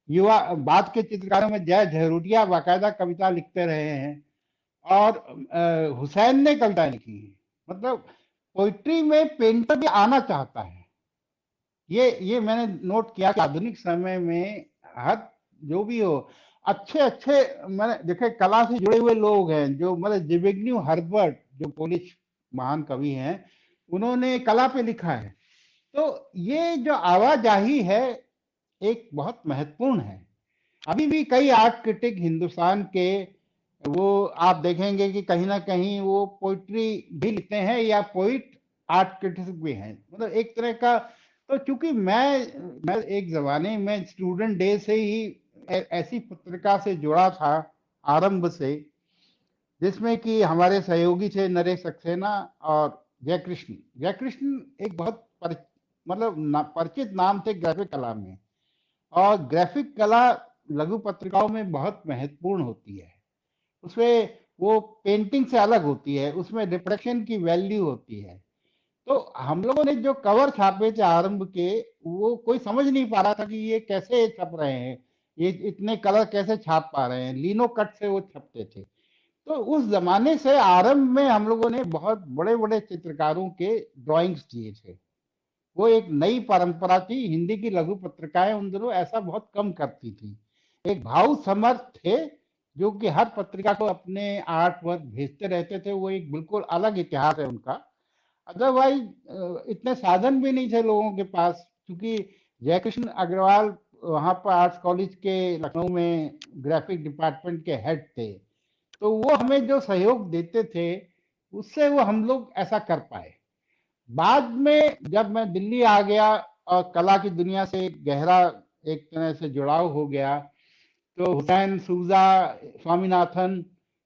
युवा बाद के चित्रकारों में जय झरोटिया बाकायदा कविता लिखते रहे हैं, और हुसैन ने कविताएं लिखी हैं। मतलब पोइट्री में पेंटर भी आना चाहता है। ये मैंने नोट किया कि आधुनिक समय में हर जो भी हो, अच्छे अच्छे मैंने देखे कला से जुड़े हुए लोग हैं, जो मतलब जिबिग्न्यू हर्बर्ट जो पोलिश महान कवि हैं, उन्होंने कला पे लिखा है। तो ये जो आवाजाही है एक बहुत महत्वपूर्ण है। अभी भी कई आर्ट क्रिटिक हिंदुस्तान के, वो आप देखेंगे कि कहीं ना कहीं वो पोइट्री भी लिखते हैं या पोइट आर्ट क्रिटिक भी हैं, मतलब एक तरह का। तो चूंकि मैं एक जमाने में स्टूडेंट डे से ही ऐसी पत्रिका से जुड़ा था, आरंभ से, जिसमें कि हमारे सहयोगी थे नरेश सक्सेना और जयकृष्ण एक बहुत परिचित नाम थे ग्राफिक कला में। और ग्राफिक कला लघु पत्रिकाओं में बहुत महत्वपूर्ण होती है। उसमें वो पेंटिंग से अलग होती है, उसमें रिप्रोडक्शन की वैल्यू होती है। तो हम लोगों ने जो कवर छापे थे आरंभ के, वो कोई समझ नहीं पा रहा था कि ये कैसे छप रहे हैं, ये इतने कलर कैसे छाप पा रहे हैं, लिनो कट से वो छपते थे। तो उस जमाने से आरंभ में हम लोगों ने बहुत बड़े बड़े चित्रकारों के ड्राइंग्स दिए थे। वो एक नई परंपरा थी। हिंदी की लघु पत्रिकाएं उन दिनों ऐसा बहुत कम करती थी। एक भाव समर्थ थे जो कि हर पत्रिका को अपने आर्ट वर्क भेजते रहते थे। वो एक बिल्कुल अलग इतिहास है उनका। अदरवाइज इतने साधन भी नहीं थे लोगों के पास, क्योंकि जयकृष्ण अग्रवाल वहां पर आर्ट्स कॉलेज के लखनऊ में ग्राफिक डिपार्टमेंट के हेड थे, तो वो हमें जो सहयोग देते थे उससे वो हम लोग ऐसा कर पाए। बाद में जब मैं दिल्ली आ गया और कला की दुनिया से गहरा एक तरह से जुड़ाव हो गया, तो हुसैन, सूजा, स्वामीनाथन,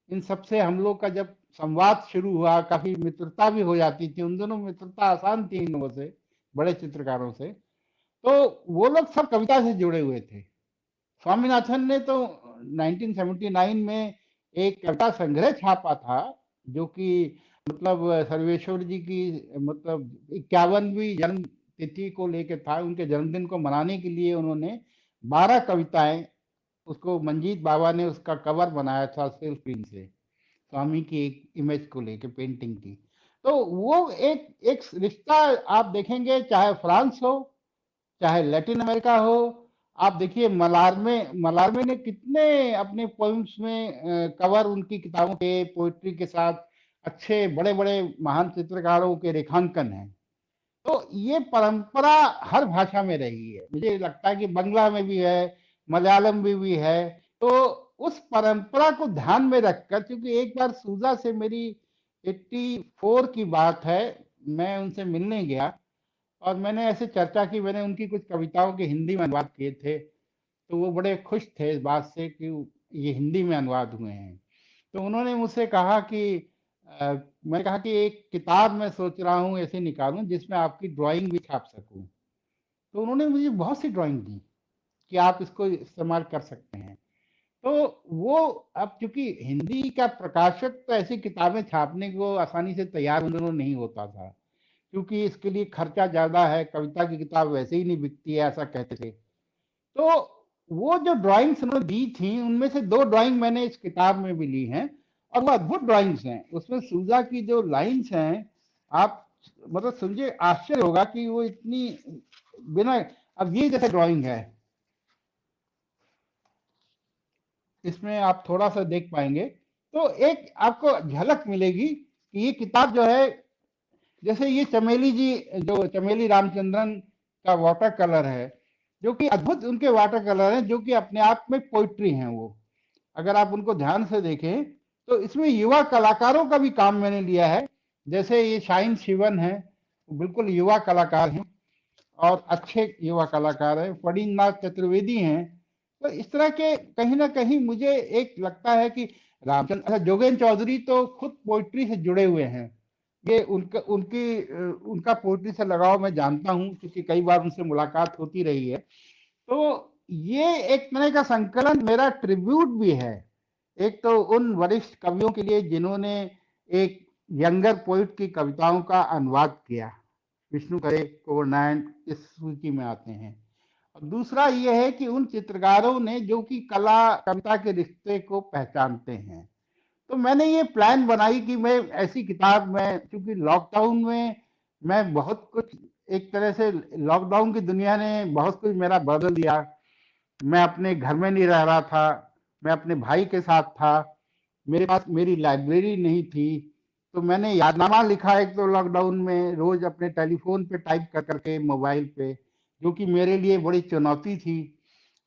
इन सब से हम लोग का जब संवाद शुरू हुआ, काफी मित्रता भी हो जाती थी। उन दोनों मित्रता आसान थी इन लोगों से, बड़े चित्रकारों से। तो वो लोग सब कविता से जुड़े हुए थे। स्वामीनाथन ने तो 1979 में एक कविता संग्रह छापा था, जो कि मतलब सर्वेश्वर जी की मतलब 51वीं जन्म तिथि को लेकर था। उनके जन्मदिन को मनाने के लिए उन्होंने 12 कविताएं, उसको मंजीत बाबा ने उसका कवर बनाया था सिल्क स्क्रीन से, स्वामी की एक इमेज को लेकर पेंटिंग की। तो वो एक एक रिश्ता आप देखेंगे, चाहे फ्रांस हो चाहे लैटिन अमेरिका हो। आप देखिए मलारमे ने कितने अपने पोइम्स में कवर उनकी किताबों के पोइट्री के साथ अच्छे बड़े बड़े महान चित्रकारों के रेखांकन हैं। तो ये परंपरा हर भाषा में रही है, मुझे लगता है कि बंगला में भी है, मलयालम में भी है। तो उस परंपरा को ध्यान में रखकर, क्योंकि एक बार सूजा से मेरी 84 की बात है, मैं उनसे मिलने गया और मैंने ऐसे चर्चा की, मैंने उनकी कुछ कविताओं के हिंदी में अनुवाद किए थे, तो वो बड़े खुश थे इस बात से कि ये हिंदी में अनुवाद हुए हैं। तो उन्होंने मुझसे कहा कि मैंने कहा कि एक किताब मैं सोच रहा हूँ ऐसे निकालूं जिसमें आपकी ड्राइंग भी छाप सकूं। तो उन्होंने मुझे बहुत सी ड्राइंग दी कि आप इसको इस्तेमाल कर सकते हैं। तो वो, अब चूंकि हिंदी का प्रकाशक तो ऐसी किताबें छापने को आसानी से तैयार उन दिनों नहीं होता था, क्योंकि इसके लिए खर्चा ज्यादा है, कविता की किताब वैसे ही नहीं बिकती है, ऐसा कहते थे। तो वो जो ड्राइंग्स उन्होंने दी थी उनमें से 2 ड्राइंग मैंने इस किताब में भी ली हैं, और वो अद्भुत ड्राइंग्स हैं। उसमें सूजा की जो लाइंस हैं, आप मतलब समझे, आश्चर्य होगा कि वो इतनी बिना, अब ये जैसे ड्राइंग है, इसमें आप थोड़ा सा देख पाएंगे तो एक आपको झलक मिलेगी कि ये किताब जो है, जैसे ये चमेली जी, जो चमेली रामचंद्रन का वाटर कलर है, जो कि अद्भुत उनके वाटर कलर हैं, जो कि अपने आप में पोइट्री हैं वो, अगर आप उनको ध्यान से देखें। तो इसमें युवा कलाकारों का भी काम मैंने लिया है, जैसे ये शाइन शिवन है, बिल्कुल युवा कलाकार हैं और अच्छे युवा कलाकार हैं, फणीनाथ चतुर्वेदी हैं। तो इस तरह के कहीं ना कहीं मुझे एक लगता है कि रामचंद्र, अच्छा जोगेंद्र चौधरी तो खुद पोइट्री से जुड़े हुए हैं, ये उनका पोइट्री से लगाव मैं जानता हूँ, क्योंकि कई बार उनसे मुलाकात होती रही है। तो ये एक तरह का संकलन मेरा ट्रिब्यूट भी है, एक तो उन वरिष्ठ कवियों के लिए जिन्होंने एक यंगर पोइट की कविताओं का अनुवाद किया, विष्णु करे, कुंवर नारायण इस सूची में आते हैं। और दूसरा ये है कि उन चित्रकारों ने जो कि कला कविता के रिश्ते को पहचानते हैं। तो मैंने ये प्लान बनाई कि मैं ऐसी किताब में, क्योंकि लॉकडाउन में मैं बहुत कुछ, एक तरह से लॉकडाउन की दुनिया ने बहुत कुछ मेरा बदल दिया। मैं अपने घर में नहीं रह रहा था, मैं अपने भाई के साथ था, मेरे पास मेरी लाइब्रेरी नहीं थी। तो मैंने यादनामा लिखा एक तो लॉकडाउन में, रोज अपने टेलीफोन पे टाइप कर करके मोबाइल पे, जो कि मेरे लिए बड़ी चुनौती थी।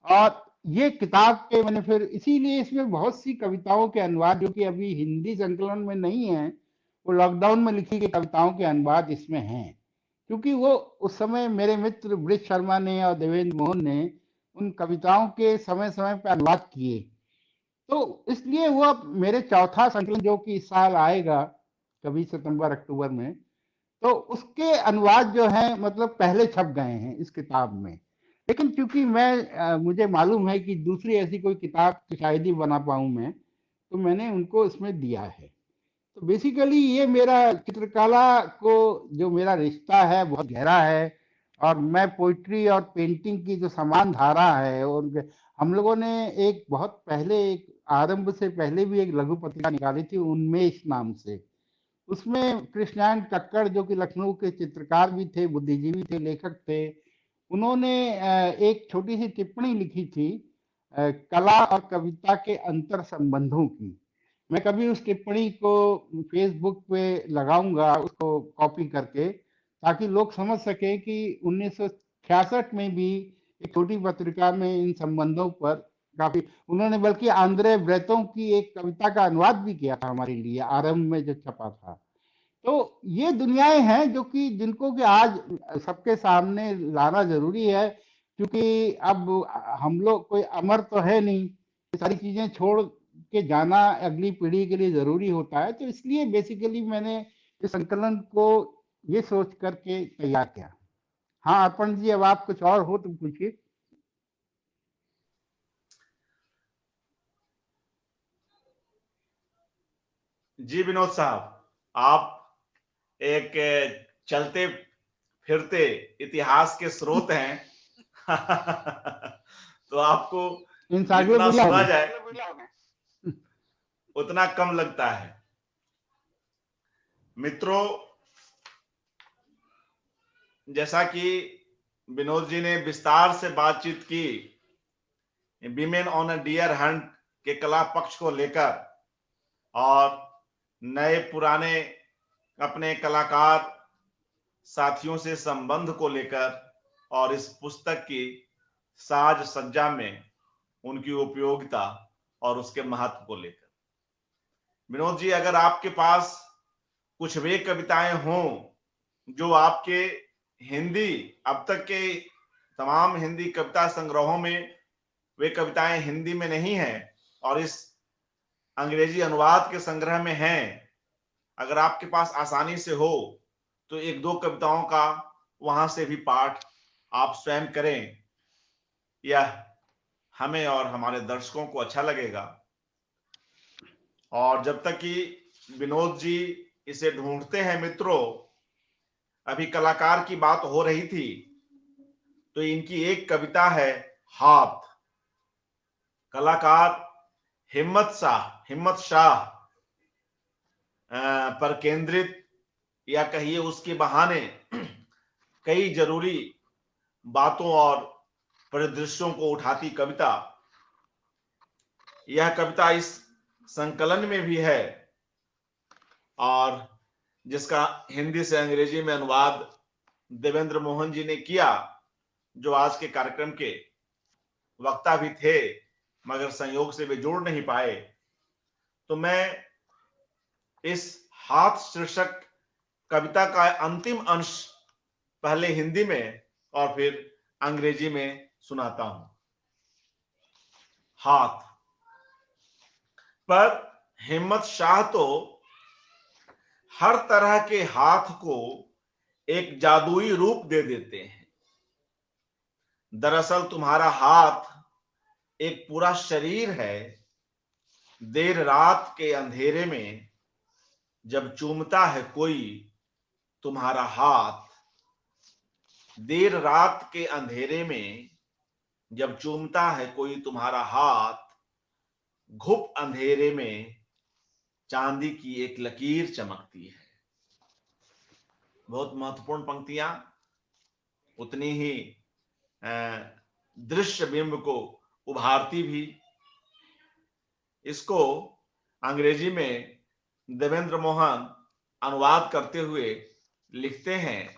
और ये किताब के मैंने फिर इसीलिए इसमें बहुत सी कविताओं के अनुवाद जो कि अभी हिंदी संकलन में नहीं है, वो लॉकडाउन में लिखी गई कविताओं के अनुवाद इसमें हैं, क्योंकि वो उस समय मेरे मित्र ब्रिज शर्मा ने और देवेंद्र मोहन ने उन कविताओं के समय समय पर अनुवाद किए। तो इसलिए वो अब मेरे चौथा संकलन जो कि इस साल आएगा कभी सितंबर अक्टूबर में, तो उसके अनुवाद जो है मतलब पहले छप गए हैं इस किताब में। लेकिन चूंकि मुझे मालूम है कि दूसरी ऐसी कोई किताब शायद ही बना पाऊं मैं, तो मैंने उनको इसमें दिया है। तो बेसिकली ये मेरा चित्रकला को जो मेरा रिश्ता है बहुत गहरा है, और मैं पोइट्री और पेंटिंग की जो समान धारा है, और हम लोगों ने एक बहुत पहले, एक आरंभ से पहले भी एक लघु पत्रिका निकाली थी उन्मेष नाम से। उसमें कृष्णायन कक्कड़ जो कि लखनऊ के चित्रकार भी थे, बुद्धिजीवी थे, लेखक थे, उन्होंने एक छोटी सी टिप्पणी लिखी थी कला और कविता के अंतर संबंधों की। मैं कभी उस टिप्पणी को फेसबुक पे लगाऊंगा, उसको कॉपी करके, ताकि लोग समझ सके कि 1966 में भी एक छोटी पत्रिका में इन संबंधों पर काफी, उन्होंने बल्कि आंद्रे ब्रेतों की एक कविता का अनुवाद भी किया था हमारे लिए, आरंभ में जो छपा था। तो ये दुनियाएं हैं जो कि जिनको कि आज सबके सामने लाना जरूरी है, क्योंकि अब हम लोग कोई अमर तो है नहीं, ये सारी चीजें छोड़ के जाना अगली पीढ़ी के लिए जरूरी होता है। तो इसलिए बेसिकली मैंने इस संकलन को ये सोच करके तैयार किया। हाँ अर्पण जी, अब आप कुछ और हो तो पूछिए। जी विनोद साहब, आप एक चलते फिरते इतिहास के स्रोत हैं। तो आपको जितना इंसाइक्लोपीडिया हो सुना गए। जाए उतना कम लगता है। मित्रों, जैसा कि विनोद जी ने विस्तार से बातचीत की women on a deer hunt के कला पक्ष को लेकर, और नए पुराने अपने कलाकार साथियों से संबंध को लेकर और इस पुस्तक की साज सज्जा में उनकी उपयोगिता और उसके महत्व को लेकर। विनोद जी, अगर आपके पास कुछ वे कविताएं हों जो आपके हिंदी अब तक के तमाम हिंदी कविता संग्रहों में वे कविताएं हिंदी में नहीं हैं और इस अंग्रेजी अनुवाद के संग्रह में हैं, अगर आपके पास आसानी से हो तो एक दो कविताओं का वहां से भी पाठ आप स्वयं करें। यह हमें और हमारे दर्शकों को अच्छा लगेगा। और जब तक कि विनोद जी इसे ढूंढते हैं मित्रों, अभी कलाकार की बात हो रही थी तो इनकी एक कविता है हाथ। कलाकार हिम्मत शाह पर केंद्रित या कहिए उसके बहाने कई जरूरी बातों और परिदृश्यों को उठाती कविता। यह कविता इस संकलन में भी है और जिसका हिंदी से अंग्रेजी में अनुवाद देवेंद्र मोहन जी ने किया, जो आज के कार्यक्रम के वक्ता भी थे मगर संयोग से वे जुड़ नहीं पाए। तो मैं इस हाथ शीर्षक कविता का अंतिम अंश पहले हिंदी में और फिर अंग्रेजी में सुनाता हूं। हाथ पर हिम्मत शाह तो हर तरह के हाथ को एक जादुई रूप दे देते हैं। दरअसल तुम्हारा हाथ एक पूरा शरीर है। देर रात के अंधेरे में जब चूमता है कोई तुम्हारा हाथ, देर रात के अंधेरे में जब चूमता है कोई तुम्हारा हाथ, घुप अंधेरे में चांदी की एक लकीर चमकती है। बहुत महत्वपूर्ण पंक्तियां, उतनी ही दृश्य बिंब को उभारती भी। इसको अंग्रेजी में देवेंद्र मोहन अनुवाद करते हुए लिखते हैं,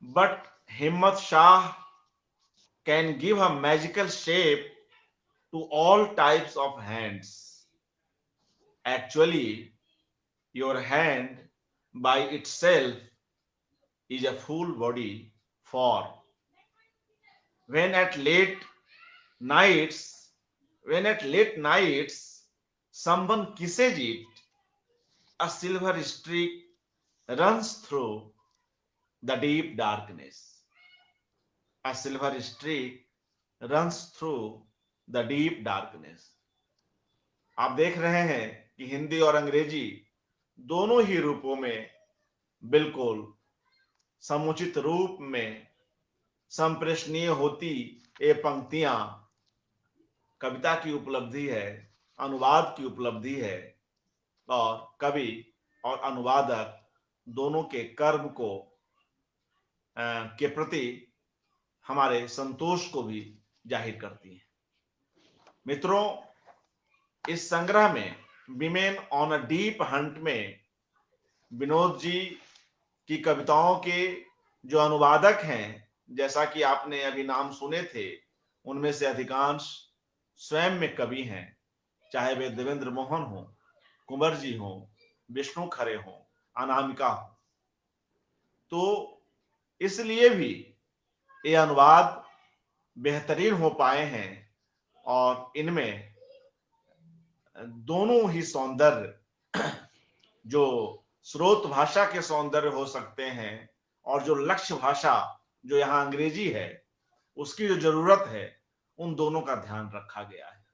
बट हिम्मत Shah can give a magical shape to all types of hands. Actually, your hand by itself is a full body, for when at late nights someone kisses it, a silver streak runs through the deep darkness. A silver streak runs through the deep darkness. आप देख रहे हैं कि हिंदी और अंग्रेजी दोनों ही रूपों में बिल्कुल समुचित रूप में संप्रेषणीय होती ये पंक्तियां कविता की उपलब्धि है, अनुवाद की उपलब्धि है और कवि और अनुवादक दोनों के कर्म को के प्रति हमारे संतोष को भी जाहिर करती है। मित्रों, इस संग्रह में women on a deep Hunt में विनोद जी की कविताओं के जो अनुवादक हैं, जैसा कि आपने अभी नाम सुने थे, उनमें से अधिकांश स्वयं में कवि हैं, चाहे वे देवेंद्र मोहन हो, कुंवर जी हो, विष्णु खरे हो, अनामिका हो। तो इसलिए भी ये अनुवाद बेहतरीन हो पाए हैं और इनमें दोनों ही सौंदर्य, जो स्रोत भाषा के सौंदर्य हो सकते हैं और जो लक्ष्य भाषा जो यहाँ अंग्रेजी है उसकी जो जरूरत है, उन दोनों का ध्यान रखा गया है।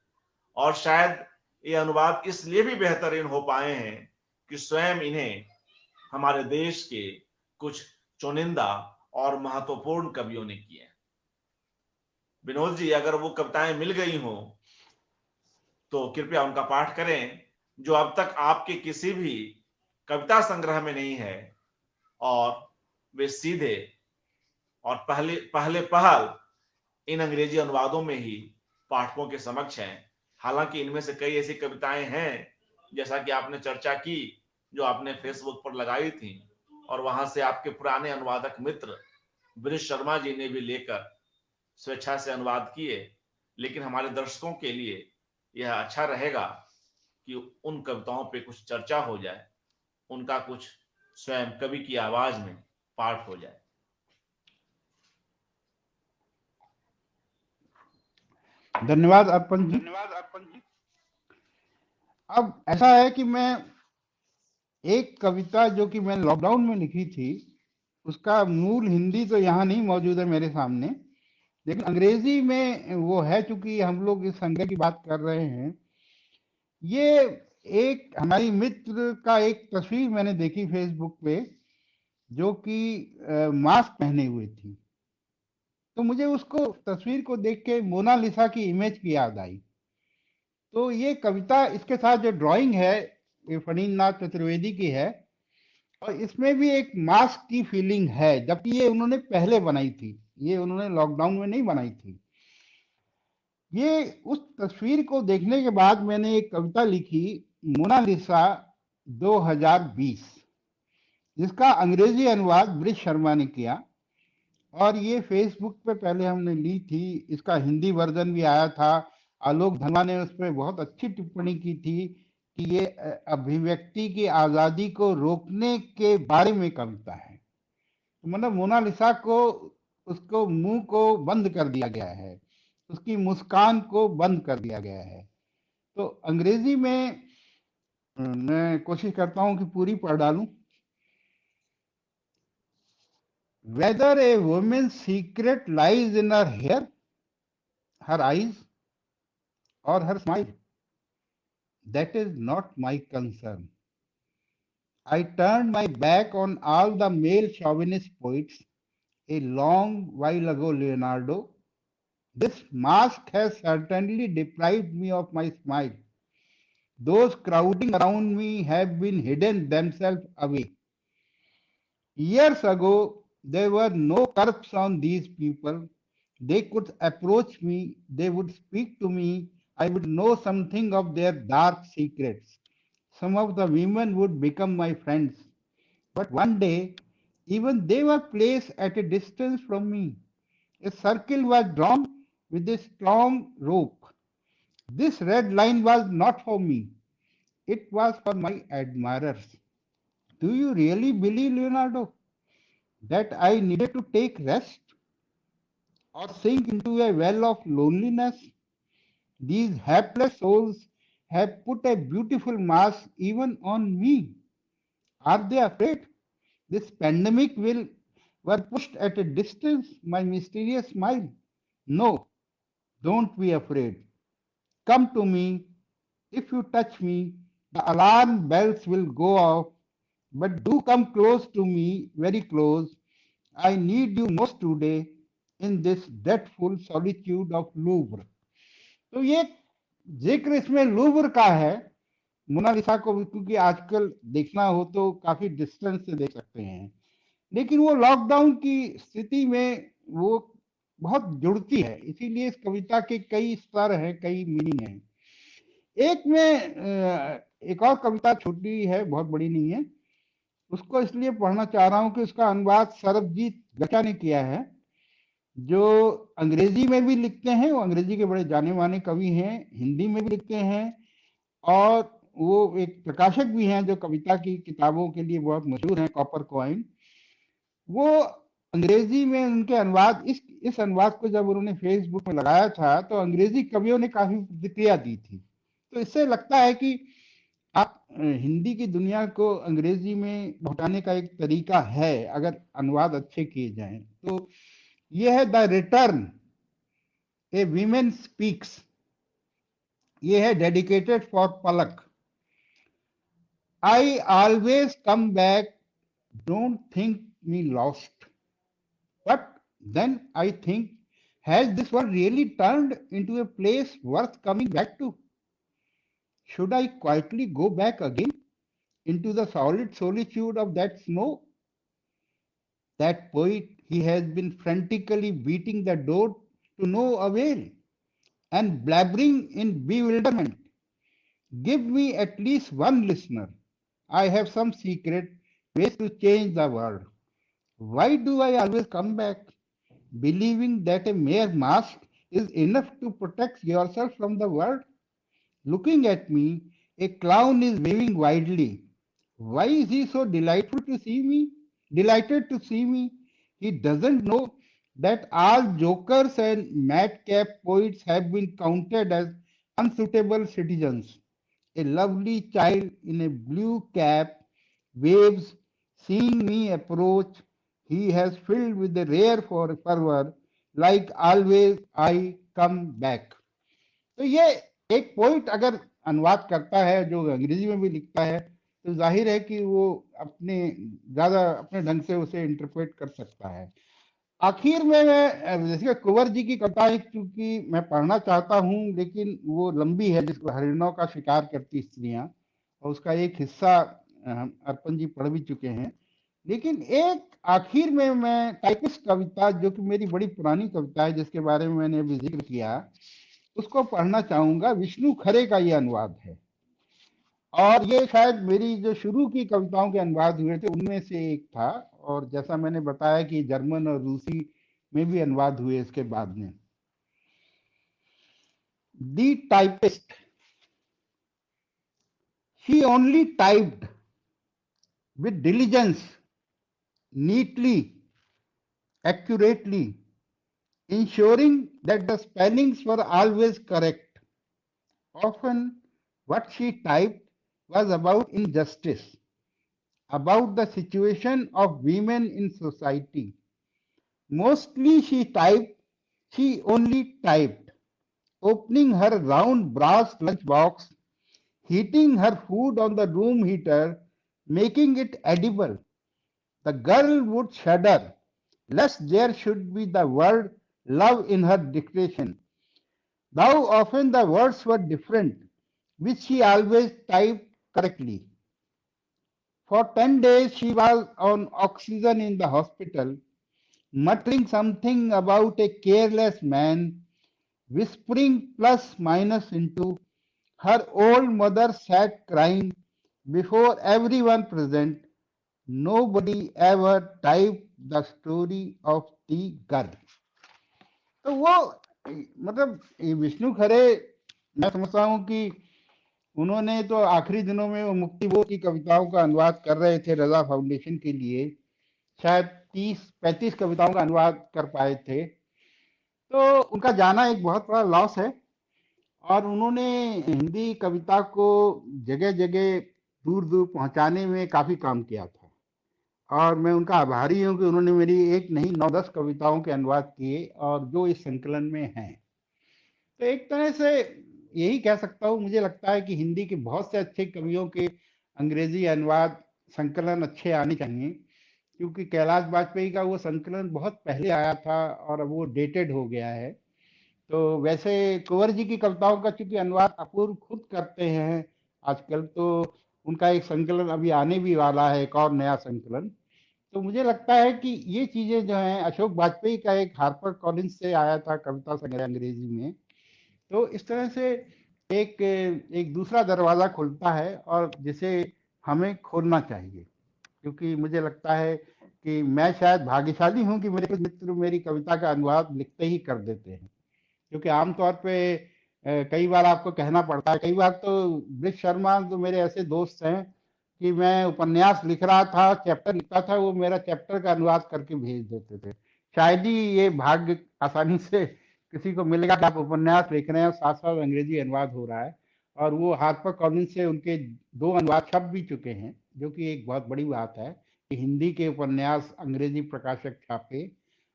और शायद ये अनुवाद इसलिए भी बेहतरीन हो पाए हैं कि स्वयं इन्हें हमारे देश के कुछ चुनिंदा और महत्वपूर्ण कवियों ने किए। विनोद जी, अगर वो कविताएं मिल गई हो तो कृपया उनका पाठ करें, जो अब तक आपके किसी भी कविता संग्रह में नहीं है, और वे सीधे और पहले पहल इन अंग्रेजी अनुवादों में ही पाठकों के समक्ष हैं। हालांकि इनमें से कई ऐसी कविताएं हैं, जैसा कि आपने चर्चा की, जो आपने फेसबुक पर लगाई थी, और वहां से आपके पुराने अनुवादक मित्र ब्रिज शर्मा जी ने भी लेकर स्वेच्छा से अनुवाद किए। लेकिन हमारे दर्शकों के लिए यह अच्छा रहेगा कि उन कविताओं पे कुछ चर्चा हो जाए, उनका कुछ स्वयं कवि की आवाज में पाठ हो जाए। धन्यवाद अर्पण जी। अब ऐसा है कि मैं एक कविता जो कि मैंने लॉकडाउन में लिखी थी, उसका मूल हिंदी तो यहाँ नहीं मौजूद है मेरे सामने, लेकिन अंग्रेजी में वो है। चूंकि हम लोग इस संघर्ष की बात कर रहे हैं, ये एक हमारी मित्र का एक तस्वीर मैंने देखी फेसबुक पे, जो कि मास्क पहने हुए थी। तो मुझे उसको तस्वीर को देख के मोनालिसा की इमेज की याद आई। तो ये कविता, इसके साथ जो ड्राइंग है, ये फणींद्रनाथ चतुर्वेदी की है, और इसमें भी एक मास्क की फीलिंग है, जबकि ये उन्होंने पहले बनाई थी, ये उन्होंने लॉकडाउन में नहीं बनाई थी। ये उस तस्वीर को देखने के बाद मैंने एक कविता लिखी, मोनालिसा 2020, जिसका अंग्रेजी अनुवाद ब्रिज शर्मा ने किया। और ये फेसबुक पे पहले हमने ली थी, इसका हिंदी वर्जन भी आया था। आलोक धनवा ने उस पर बहुत अच्छी टिप्पणी की थी कि ये अभिव्यक्ति की आजादी को रोकने के बारे में कविता है। तो मतलब मोनालिसा को, उसको मुंह को बंद कर दिया गया है, उसकी मुस्कान को बंद कर दिया गया है। तो अंग्रेजी में मैं कोशिश करता हूं कि पूरी पढ़ डालूं। Whether a woman's secret lies in her hair, her eyes, or her smile, that is not my concern. I turned my back on all the male chauvinist poets a long while ago, Leonardo. This mask has certainly deprived me of my smile. Those crowding around me have been hidden themselves away. Years ago, there were no curbs on these people. They could approach me, they would speak to me, I would know something of their dark secrets. Some of the women would become my friends. But one day, even they were placed at a distance from me. A circle was drawn with a strong rope. This red line was not for me, it was for my admirers. Do you really believe, Leonardo, that I needed to take rest or sink into a well of loneliness? These hapless souls have put a beautiful mask even on me. Are they afraid? This pandemic will were pushed at a distance, my mysterious smile. No, don't be afraid. Come to me. If you touch me, the alarm bells will go off. But do come close to me, very close. I need you most today in this dreadful solitude of Louvre. तो ये जिक्र इसमें Louvre का है, Mona Lisa को भी, क्योंकि आजकल देखना हो तो काफी डिस्टेंस से देख सकते हैं, लेकिन वो लॉकडाउन की स्थिति में वो बहुत जुड़ती है। इसीलिए इस कविता के कई स्तर हैं, कई मीनिंग हैं। एक में एक और कविता छोटी है, बहुत बड़ी नहीं है, उसको इसलिए पढ़ना चाह रहा हूं कि उसका अनुवाद सरबजीत गचा ने किया है, जो अंग्रेजी में भी लिखते हैं। वो अंग्रेजी के बड़े जाने माने कवि हैं, हिंदी में भी लिखते हैं, और वो एक प्रकाशक भी हैं जो कविता की किताबों के लिए बहुत मशहूर हैं, कॉपर कॉइन। वो अंग्रेजी में उनके अनुवाद, इस अनुवाद को जब उन्होंने फेसबुक में लगाया था तो अंग्रेजी कवियों ने काफी प्रतिक्रिया दी थी। तो इससे लगता है कि आप हिंदी की दुनिया को अंग्रेजी में पहुंचाने का एक तरीका है, अगर अनुवाद अच्छे किए जाएं। तो ये है the return, a women speaks. ये है dedicated for Palak. I always come back, don't think me lost, but then I think, has this world really turned into a place worth coming back to? Should I quietly go back again into the solid solitude of that snow? That poet, he has been frantically beating the door to no avail and blabbering in bewilderment. Give me at least one listener. I have some secret ways to change the world. Why do I always come back, believing that a mere mask is enough to protect yourself from the world? Looking at me, a clown is waving widely. Why is he so delightful to see me? Delighted to see me? He doesn't know that all jokers and madcap poets have been counted as unsuitable citizens. A lovely child in a blue cap waves, seeing me approach. He has filled with a rare fervor, like always I come back. तो ये एक poet अगर अनुवाद करता है जो अंग्रेजी में भी लिखता है तो जाहिर है कि वो अपने ज्यादा अपने ढंग से उसे इंटरप्रेट कर सकता है। आखिर में मैं जैसे कि कुंवर जी की कविताएं क्योंकि मैं पढ़ना चाहता हूँ लेकिन वो लंबी है जिसको हरिणों का शिकार करती स्त्रियां और उसका एक हिस्सा अर्पण जी पढ़ भी चुके हैं। लेकिन एक आखिर में मैं टाइपिस्ट कविता जो कि मेरी बड़ी पुरानी कविता है जिसके बारे में मैंने अभी जिक्र किया उसको पढ़ना चाहूंगा। विष्णु खरे का ये अनुवाद है और ये शायद मेरी जो शुरू की कविताओं के अनुवाद हुए थे उनमें से एक था और जैसा मैंने बताया कि जर्मन और रूसी में भी अनुवाद हुए इसके बाद में। The typist, she only typed with diligence, neatly, accurately, ensuring that the spellings were always correct. Often, what she typed was about injustice, about the situation of women in society. Mostly, she only typed, opening her round brass lunchbox, heating her food on the room heater, making it edible. The girl would shudder, lest there should be the word love in her dictation. Though often the words were different, which she always typed correctly. For 10 days she was on oxygen in the hospital, muttering something about a careless man, whispering plus minus into her old mother sat crying before everyone present. Nobody ever typed the story of the girl. तो वो मतलब विष्णु खरे मैं समझता हूँ कि उन्होंने तो आखिरी दिनों में वो मुक्ति बोध की कविताओं का अनुवाद कर रहे थे रजा फाउंडेशन के लिए, शायद 30-35 कविताओं का अनुवाद कर पाए थे। तो उनका जाना एक बहुत बड़ा लॉस है और उन्होंने हिंदी कविता को जगह जगह दूर दूर पहुंचाने में काफी काम किया था और मैं उनका आभारी हूं कि उन्होंने मेरी एक नहीं 9-10 कविताओं के अनुवाद किए और जो इस संकलन में हैं। तो एक तरह से यही कह सकता हूँ, मुझे लगता है कि हिंदी के बहुत से अच्छे कवियों के अंग्रेजी अनुवाद संकलन अच्छे आने चाहिए क्योंकि कैलाश वाजपेयी का वो संकलन बहुत पहले आया था और अब वो डेटेड हो गया है। तो वैसे कुंवर जी की कविताओं का चूंकि अनुवाद अपूर्व खुद करते हैं आजकल, तो उनका एक संकलन अभी आने भी वाला है, एक और नया संकलन। तो मुझे लगता है कि ये चीजें जो हैं, अशोक वाजपेयी का एक हार्पर कॉलिंस से आया था कविता संग्रह अंग्रेजी में, तो इस तरह से एक दूसरा दरवाजा खुलता है और जिसे हमें खोलना चाहिए क्योंकि मुझे लगता है कि मैं शायद भाग्यशाली हूं कि मेरे कुछ मित्र मेरी कविता का अनुवाद लिखते ही कर देते हैं क्योंकि आमतौर पे कई बार आपको कहना पड़ता है। कई बार तो ब्रिज शर्मा तो मेरे ऐसे दोस्त हैं कि मैं उपन्यास लिख रहा था, चैप्टर लिखता था, वो मेरा चैप्टर का अनुवाद करके भेज देते थे। शायद ही ये भाग्य आसानी से किसी को मिलेगा कि आप उपन्यास लिख रहे हैं साथ साथ अंग्रेजी अनुवाद हो रहा है और वो हार्पर कॉलिंस से उनके 2 अनुवाद छप भी चुके हैं, जो कि एक बहुत बड़ी बात है कि हिंदी के उपन्यास अंग्रेजी प्रकाशक छापे।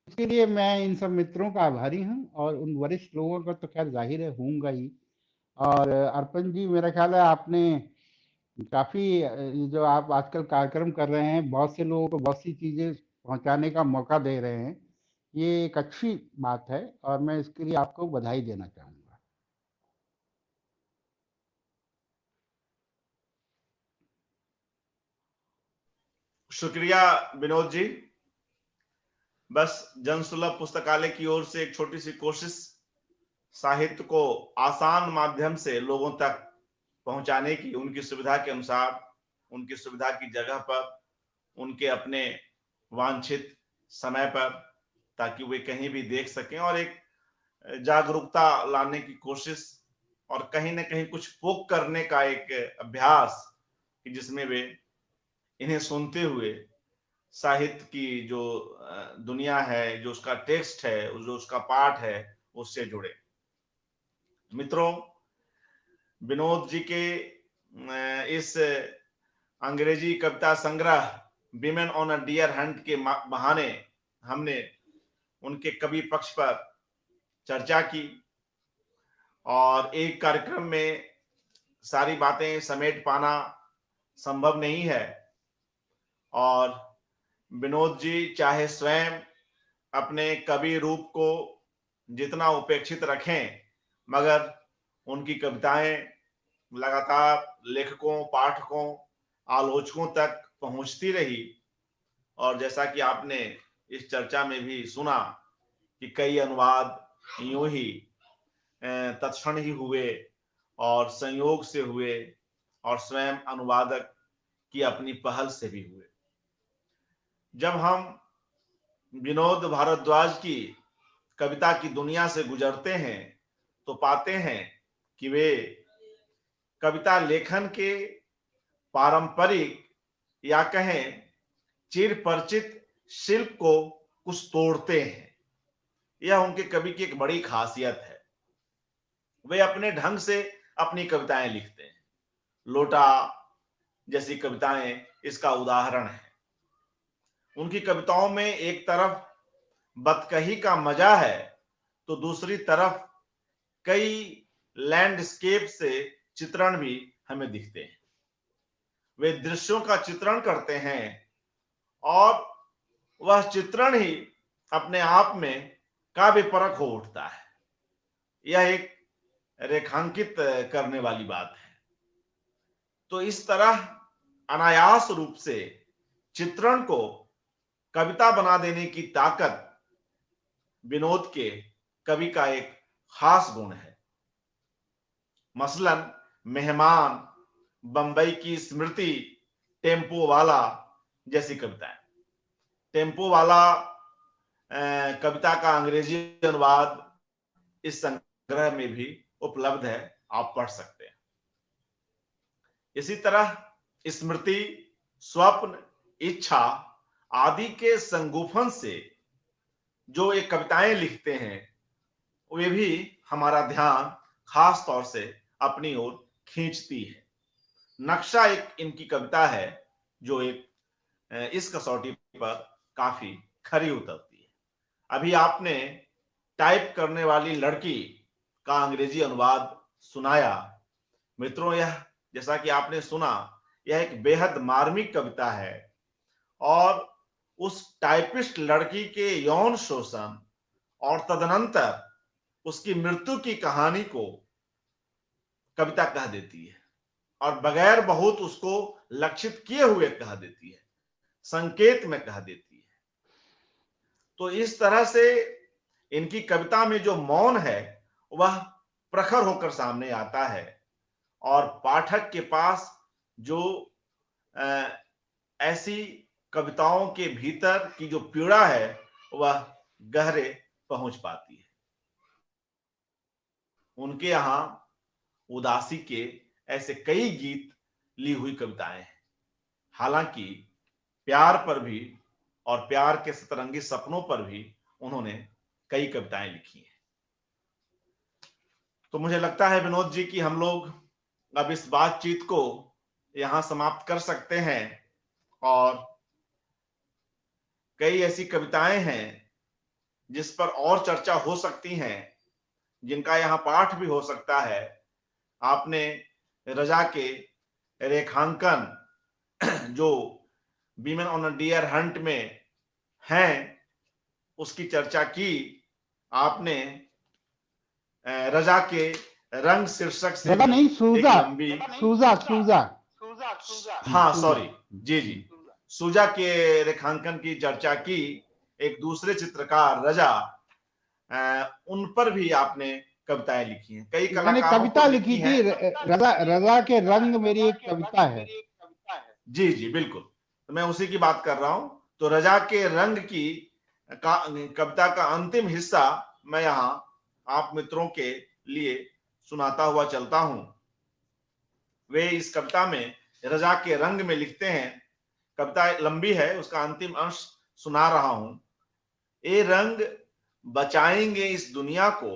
इसके लिए मैं इन सब मित्रों का आभारी हूँ और उन वरिष्ठ लोगों का तो खैर जाहिर है होऊंगा ही। और अर्पण जी, मेरा ख्याल है आपने काफी जो आप आजकल कार्यक्रम कर रहे हैं, बहुत से लोगों को बहुत सी चीजें पहुंचाने का मौका दे रहे हैं, ये एक अच्छी बात है और मैं इसके लिए आपको बधाई देना चाहूंगा। शुक्रिया विनोद जी। बस जनसुलभ पुस्तकालय की ओर से एक छोटी सी कोशिश साहित्य को आसान माध्यम से लोगों तक पहुंचाने की, उनकी सुविधा के अनुसार उनकी सुविधा की जगह पर, उनके अपने वांछित समय पर, ताकि वे कहीं भी देख सकें और एक जागरूकता लाने की कोशिश और कहीं ना कहीं कुछ पोक करने का एक अभ्यास कि जिसमें वे इन्हें सुनते हुए साहित्य की जो दुनिया है, जो उसका टेक्स्ट है, जो उसका पाठ है, उससे जुड़े। मित्रों, विनोद जी के इस अंग्रेजी कविता संग्रह women on a deer hunt के बहाने हमने उनके कवि पक्ष पर चर्चा की और एक कार्यक्रम में सारी बातें समेट पाना संभव नहीं है। और विनोद जी चाहे स्वयं अपने कवि रूप को जितना उपेक्षित रखें, मगर उनकी कविताएं लगातार लेखकों, पाठकों, आलोचकों तक पहुंचती रही। और जैसा कि आपने इस चर्चा में भी सुना कि कई अनुवाद यूं ही तत्क्षण ही हुए और संयोग से हुए और स्वयं अनुवादक की अपनी पहल से भी हुए। जब हम विनोद भारद्वाज की कविता की दुनिया से गुजरते हैं तो पाते हैं कि वे कविता लेखन के पारंपरिक या कहें चिर परिचित शिल्प को कुछ तोड़ते हैं। यह उनके कवि की एक बड़ी खासियत है। वे अपने ढंग से अपनी कविताएं लिखते हैं। लोटा जैसी कविताएं इसका उदाहरण है। उनकी कविताओं में एक तरफ बतकही का मजा है तो दूसरी तरफ कई लैंडस्केप से चित्रण भी हमें दिखते हैं। वे दृश्यों का चित्रण करते हैं और वह चित्रण ही अपने आप में काव्य परक हो उठता है। यह एक रेखांकित करने वाली बात है। तो इस तरह अनायास रूप से चित्रण को कविता बना देने की ताकत विनोद के कवि का एक खास गुण है। मसलन मेहमान, बंबई की स्मृति, टेम्पो वाला जैसी कविताएं। टेम्पो वाला कविता का अंग्रेजी अनुवाद इस संग्रह में भी उपलब्ध है, आप पढ़ सकते हैं। इसी तरह स्मृति, स्वप्न, इच्छा आदि के संगोपन से जो ये कविताएं लिखते हैं वे भी हमारा ध्यान खास तौर से अपनी ओर खींचती है। नक्शा एक इनकी कविता है जो एक इस कसौटी पर काफी खरी उतरती है। अभी आपने टाइप करने वाली लड़की का अंग्रेजी अनुवाद सुनाया। मित्रों, यह जैसा कि आपने सुना, यह एक बेहद मार्मिक कविता है और उस टाइपिस्ट लड़की के यौन शोषण और तदनंतर उसकी मृत्यु की कहानी को कविता कह देती है और बगैर बहुत उसको लक्षित किए हुए कह देती है, संकेत में कह देती है। तो इस तरह से इनकी कविता में जो मौन है वह प्रखर होकर सामने आता है और पाठक के पास जो ऐसी कविताओं के भीतर की जो पीड़ा है वह गहरे पहुंच पाती है। उनके यहां उदासी के ऐसे कई गीत ली हुई कविताएं हैं। हालांकि प्यार पर भी और प्यार के सतरंगी सपनों पर भी उन्होंने कई कविताएं लिखी हैं। तो मुझे लगता है विनोद जी कि हम लोग अब इस बातचीत को यहां समाप्त कर सकते हैं और कई ऐसी कविताएं हैं जिस पर और चर्चा हो सकती हैं, जिनका यहां पाठ भी हो सकता है। आपने रजा के रेखांकन जो women on a deer hunt में हैं उसकी चर्चा की। आपने रजा के रंग शीर्षक से रजा नहीं, सूजा, एक लंबी सूजा हाँ सॉरी जी सूजा के रेखांकन की चर्चा की। एक दूसरे चित्रकार रजा, उन पर भी आपने कविताएं लिखी हैं। कई मैंने कलाकारों कविता पर लिखी थी। रजा के रंग मेरी एक कविता है। जी जी बिल्कुल, तो मैं उसी की बात कर रहा हूं। तो रजा के रंग की कविता का अंतिम हिस्सा मैं यहाँ आप मित्रों के लिए सुनाता हुआ चलता हूं। वे इस कविता में रजा के रंग में लिखते हैं, कविता लंबी है, उसका अंतिम अंश सुना रहा हूं। ए रंग बचाएंगे इस दुनिया को,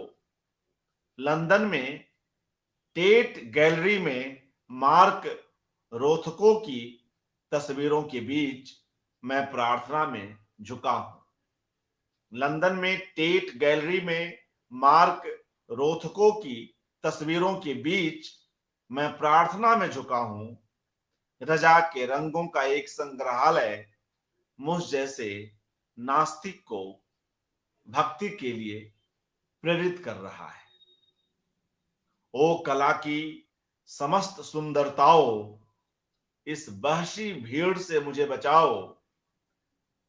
लंदन में टेट गैलरी में मार्क रोथको की तस्वीरों के बीच मैं प्रार्थना में झुका हूं। लंदन में टेट गैलरी में मार्क रोथको की तस्वीरों के बीच मैं प्रार्थना में झुका हूं। रजा के रंगों का एक संग्रहालय मुझ जैसे नास्तिक को भक्ति के लिए प्रेरित कर रहा है। ओ कला की समस्त सुंदरताओं, इस वहशी भीड़ से मुझे बचाओ।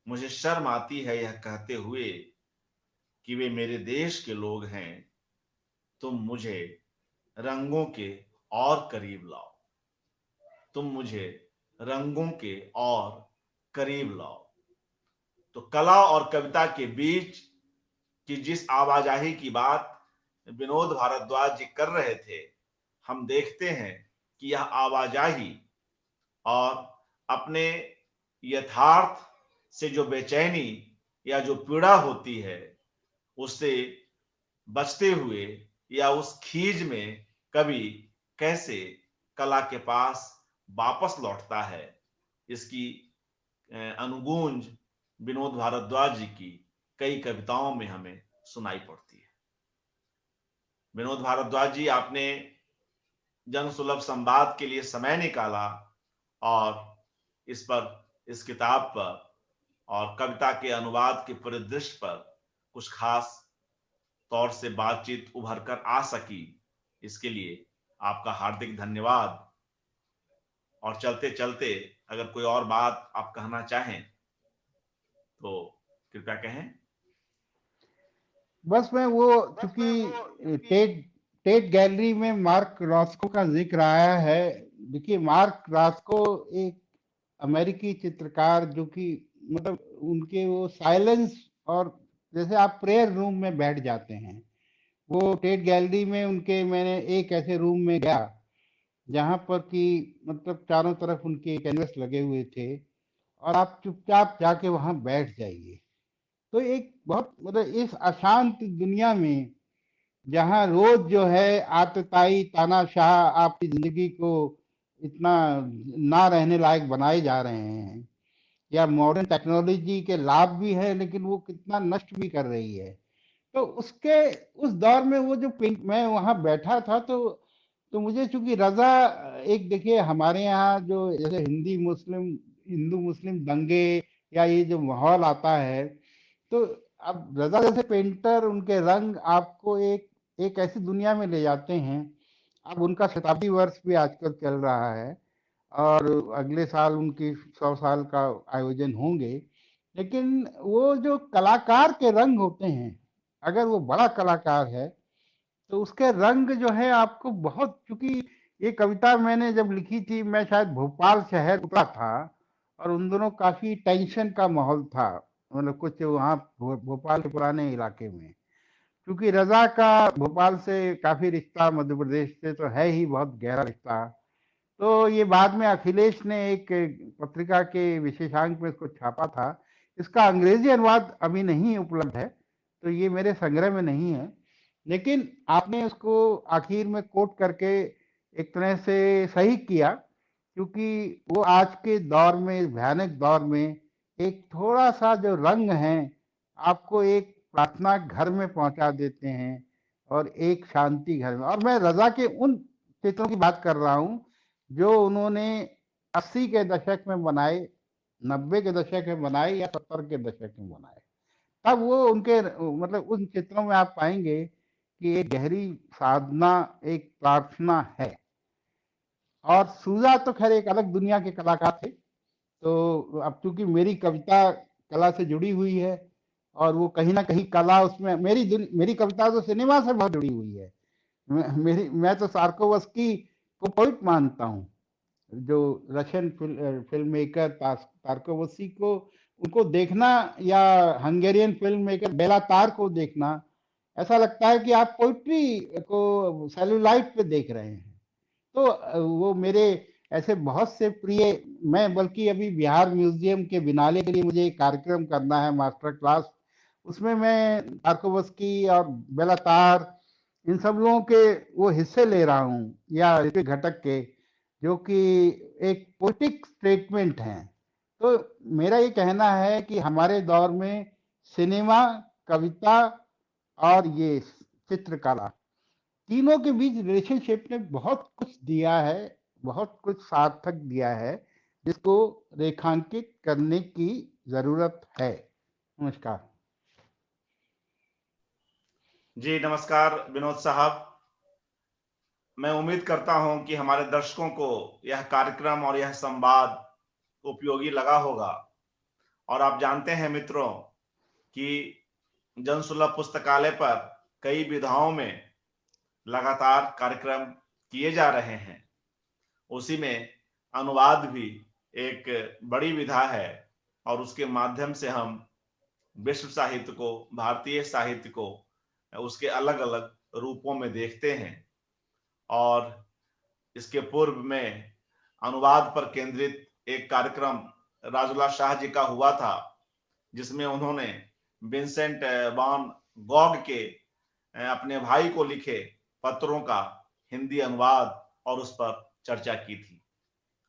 मुझे शर्म आती है यह कहते हुए कि वे मेरे देश के लोग हैं। तुम मुझे रंगों के और करीब लाओ, तुम मुझे रंगों के और करीब लाओ। तो कला और कविता के बीच की जिस आवाजाही की बात विनोद भारद्वाज जी कर रहे थे, हम देखते हैं कि यह आवाजाही और अपने यथार्थ से जो बेचैनी या जो पीड़ा होती है उससे बचते हुए या उस खीज में कवि कैसे कला के पास वापस लौटता है, इसकी अनुगूंज विनोद भारद्वाज जी की कई कविताओं में हमें सुनाई पड़ती है। विनोद भारद्वाज जी, आपने जन सुलभ संवाद के लिए समय निकाला और इस किताब पर और कविता के अनुवाद के परिदृश्य पर कुछ खास तौर से बातचीत उभर कर आ सकी, इसके लिए आपका हार्दिक धन्यवाद। और चलते चलते अगर कोई और बात आप कहना चाहें तो कृपया कहें। बस मैं वो, चूंकि टेट टेट गैलरी में मार्क रॉस्को का जिक्र आया है। देखिए, मार्क रॉस्को एक अमेरिकी चित्रकार, जो कि मतलब उनके वो साइलेंस, और जैसे आप प्रेयर रूम में बैठ जाते हैं, वो टेट गैलरी में उनके, मैंने एक ऐसे रूम में गया जहां पर कि मतलब चारों तरफ उनके कैनवस लगे हुए थे, और आप चुपचाप जाके वहां बैठ जाइए। तो एक बहुत मतलब इस अशांत दुनिया में, जहां रोज जो है आतताई तानाशाह आपकी जिंदगी को इतना ना रहने लायक बनाए जा रहे हैं, या मॉडर्न टेक्नोलॉजी के लाभ भी है लेकिन वो कितना नष्ट भी कर रही है, तो उसके उस दौर में वो जो मैं वहां बैठा था, तो मुझे, चूंकि रजा एक, देखिए हमारे यहाँ जो जैसे हिंदू मुस्लिम दंगे या ये जो माहौल आता है, तो अब रजा जैसे पेंटर, उनके रंग आपको एक एक ऐसी दुनिया में ले जाते हैं। अब उनका शताब्दी वर्ष भी आजकल चल रहा है, और अगले साल उनकी 100 साल का आयोजन होंगे। लेकिन वो जो कलाकार के रंग होते हैं, अगर वो बड़ा कलाकार है तो उसके रंग जो है आपको बहुत, चूंकि ये कविता मैंने जब लिखी थी, मैं शायद भोपाल शहर उतरा था, और उन दोनों काफी टेंशन का माहौल था, मतलब कुछ वहाँ भोपाल के पुराने इलाके में, क्योंकि रजा का भोपाल से काफी रिश्ता, मध्य प्रदेश से तो है ही बहुत गहरा रिश्ता। तो ये बाद में अखिलेश ने एक पत्रिका के विशेषांक में इसको छापा था। इसका अंग्रेजी अनुवाद अभी नहीं उपलब्ध है, तो ये मेरे संग्रह में नहीं है, लेकिन आपने उसको आखिर में कोट करके एक तरह से सही किया, क्योंकि वो आज के दौर में, भयानक दौर में, एक थोड़ा सा जो रंग है आपको एक प्रार्थना घर में पहुंचा देते हैं, और एक शांति घर में। और मैं रजा के उन चित्रों की बात कर रहा हूँ जो उन्होंने 80 के दशक में बनाए, 90 के दशक में बनाए, या 70 के दशक में बनाए। तब वो उनके, मतलब उन चित्रों में आप पाएंगे कि एक गहरी साधना, एक प्रार्थना है। और सूजा तो खैर एक अलग दुनिया के कलाकार थे। तो अब चूंकि मेरी कविता कला से जुड़ी हुई है, और वो कहीं ना कहीं कला उसमें, मेरी कविता तो सिनेमा से बहुत जुड़ी हुई है। मैं तो सार्कोवस्की को पोइट मानता हूँ, जो रशियन फिल्म मेकर तार्कोवस्की को, उनको देखना, या हंगेरियन फिल्म मेकर बेला तार को देखना, ऐसा लगता है कि आप पोइट्री को सेलुलाइट पे देख रहे हैं। तो वो मेरे ऐसे बहुत से प्रिय, मैं बल्कि अभी बिहार म्यूजियम के बिनाले के लिए मुझे एक कार्यक्रम करना है, मास्टर क्लास, उसमें मैं तार्कोवस्की और बेलातार, इन सब लोगों के वो हिस्से ले रहा हूँ, या ऋत्विक घटक के, जो कि एक पोइटिक स्टेटमेंट हैं। तो मेरा ये कहना है कि हमारे दौर में सिनेमा, कविता और ये चित्रकला, तीनों के बीच रिलेशनशिप ने बहुत कुछ दिया है, बहुत कुछ सार्थक दिया है, जिसको रेखांकित करने की जरूरत है। नमस्कार। जी नमस्कार विनोद साहब। मैं उम्मीद करता हूं कि हमारे दर्शकों को यह कार्यक्रम और यह संवाद उपयोगी लगा होगा। और आप जानते हैं मित्रों कि जनसुलभ पुस्तकालय पर कई विधाओं में लगातार कार्यक्रम किए जा रहे हैं। उसी में अनुवाद भी एक बड़ी विधा है, और उसके माध्यम से हम विश्व साहित्य को, भारतीय साहित्य को उसके अलग अलग रूपों में देखते हैं। और इसके पूर्व में अनुवाद पर केंद्रित एक कार्यक्रम राजुला शाह जी का हुआ था, जिसमें उन्होंने विंसेंट वैन गॉग के अपने भाई को लिखे पत्रों का हिंदी अनुवाद और उस पर चर्चा की थी।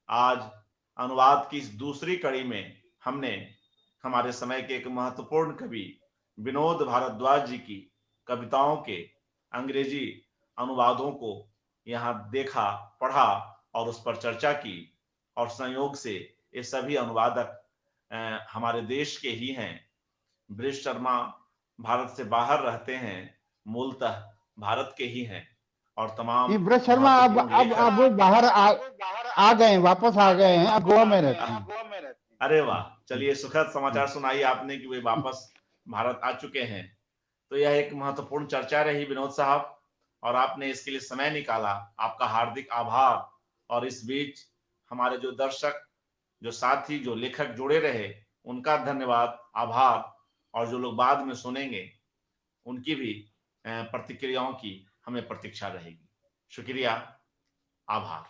आज अनुवाद की इस दूसरी कड़ी में हमने हमारे समय के एक महत्वपूर्ण कवि विनोद भारद्वाज जी की कविताओं के अंग्रेजी अनुवादों को यहाँ देखा, पढ़ा और उस पर चर्चा की। और संयोग से ये सभी अनुवादक हमारे देश के ही हैं। ब्रिज शर्मा भारत से बाहर रहते हैं, मूलतः भारत के ही हैं, और तमाम नहीं, ब्रज शर्मा महत्वपूर्ण अब लेखक। वो बाहर आ गए हैं, वापस आ गए हैं, अब गोवा में रहते हैं। अरे वाह, चलिए सुखद समाचार सुनाई आपने कि वे वापस भारत आ चुके हैं। तो यह एक महत्वपूर्ण चर्चा रही विनोद साहब, और आपने इसके लिए समय निकाला, आपका हार्दिक आभार। और इस बीच हमारे जो दर्शक, जो साथी, जो लेखक जुड़े रहे, उनका धन्यवाद, आभार। और जो लोग बाद में सुनेंगे उनकी भी प्रतिक्रियाओं की हमें प्रतीक्षा रहेगी। शुक्रिया, आभार।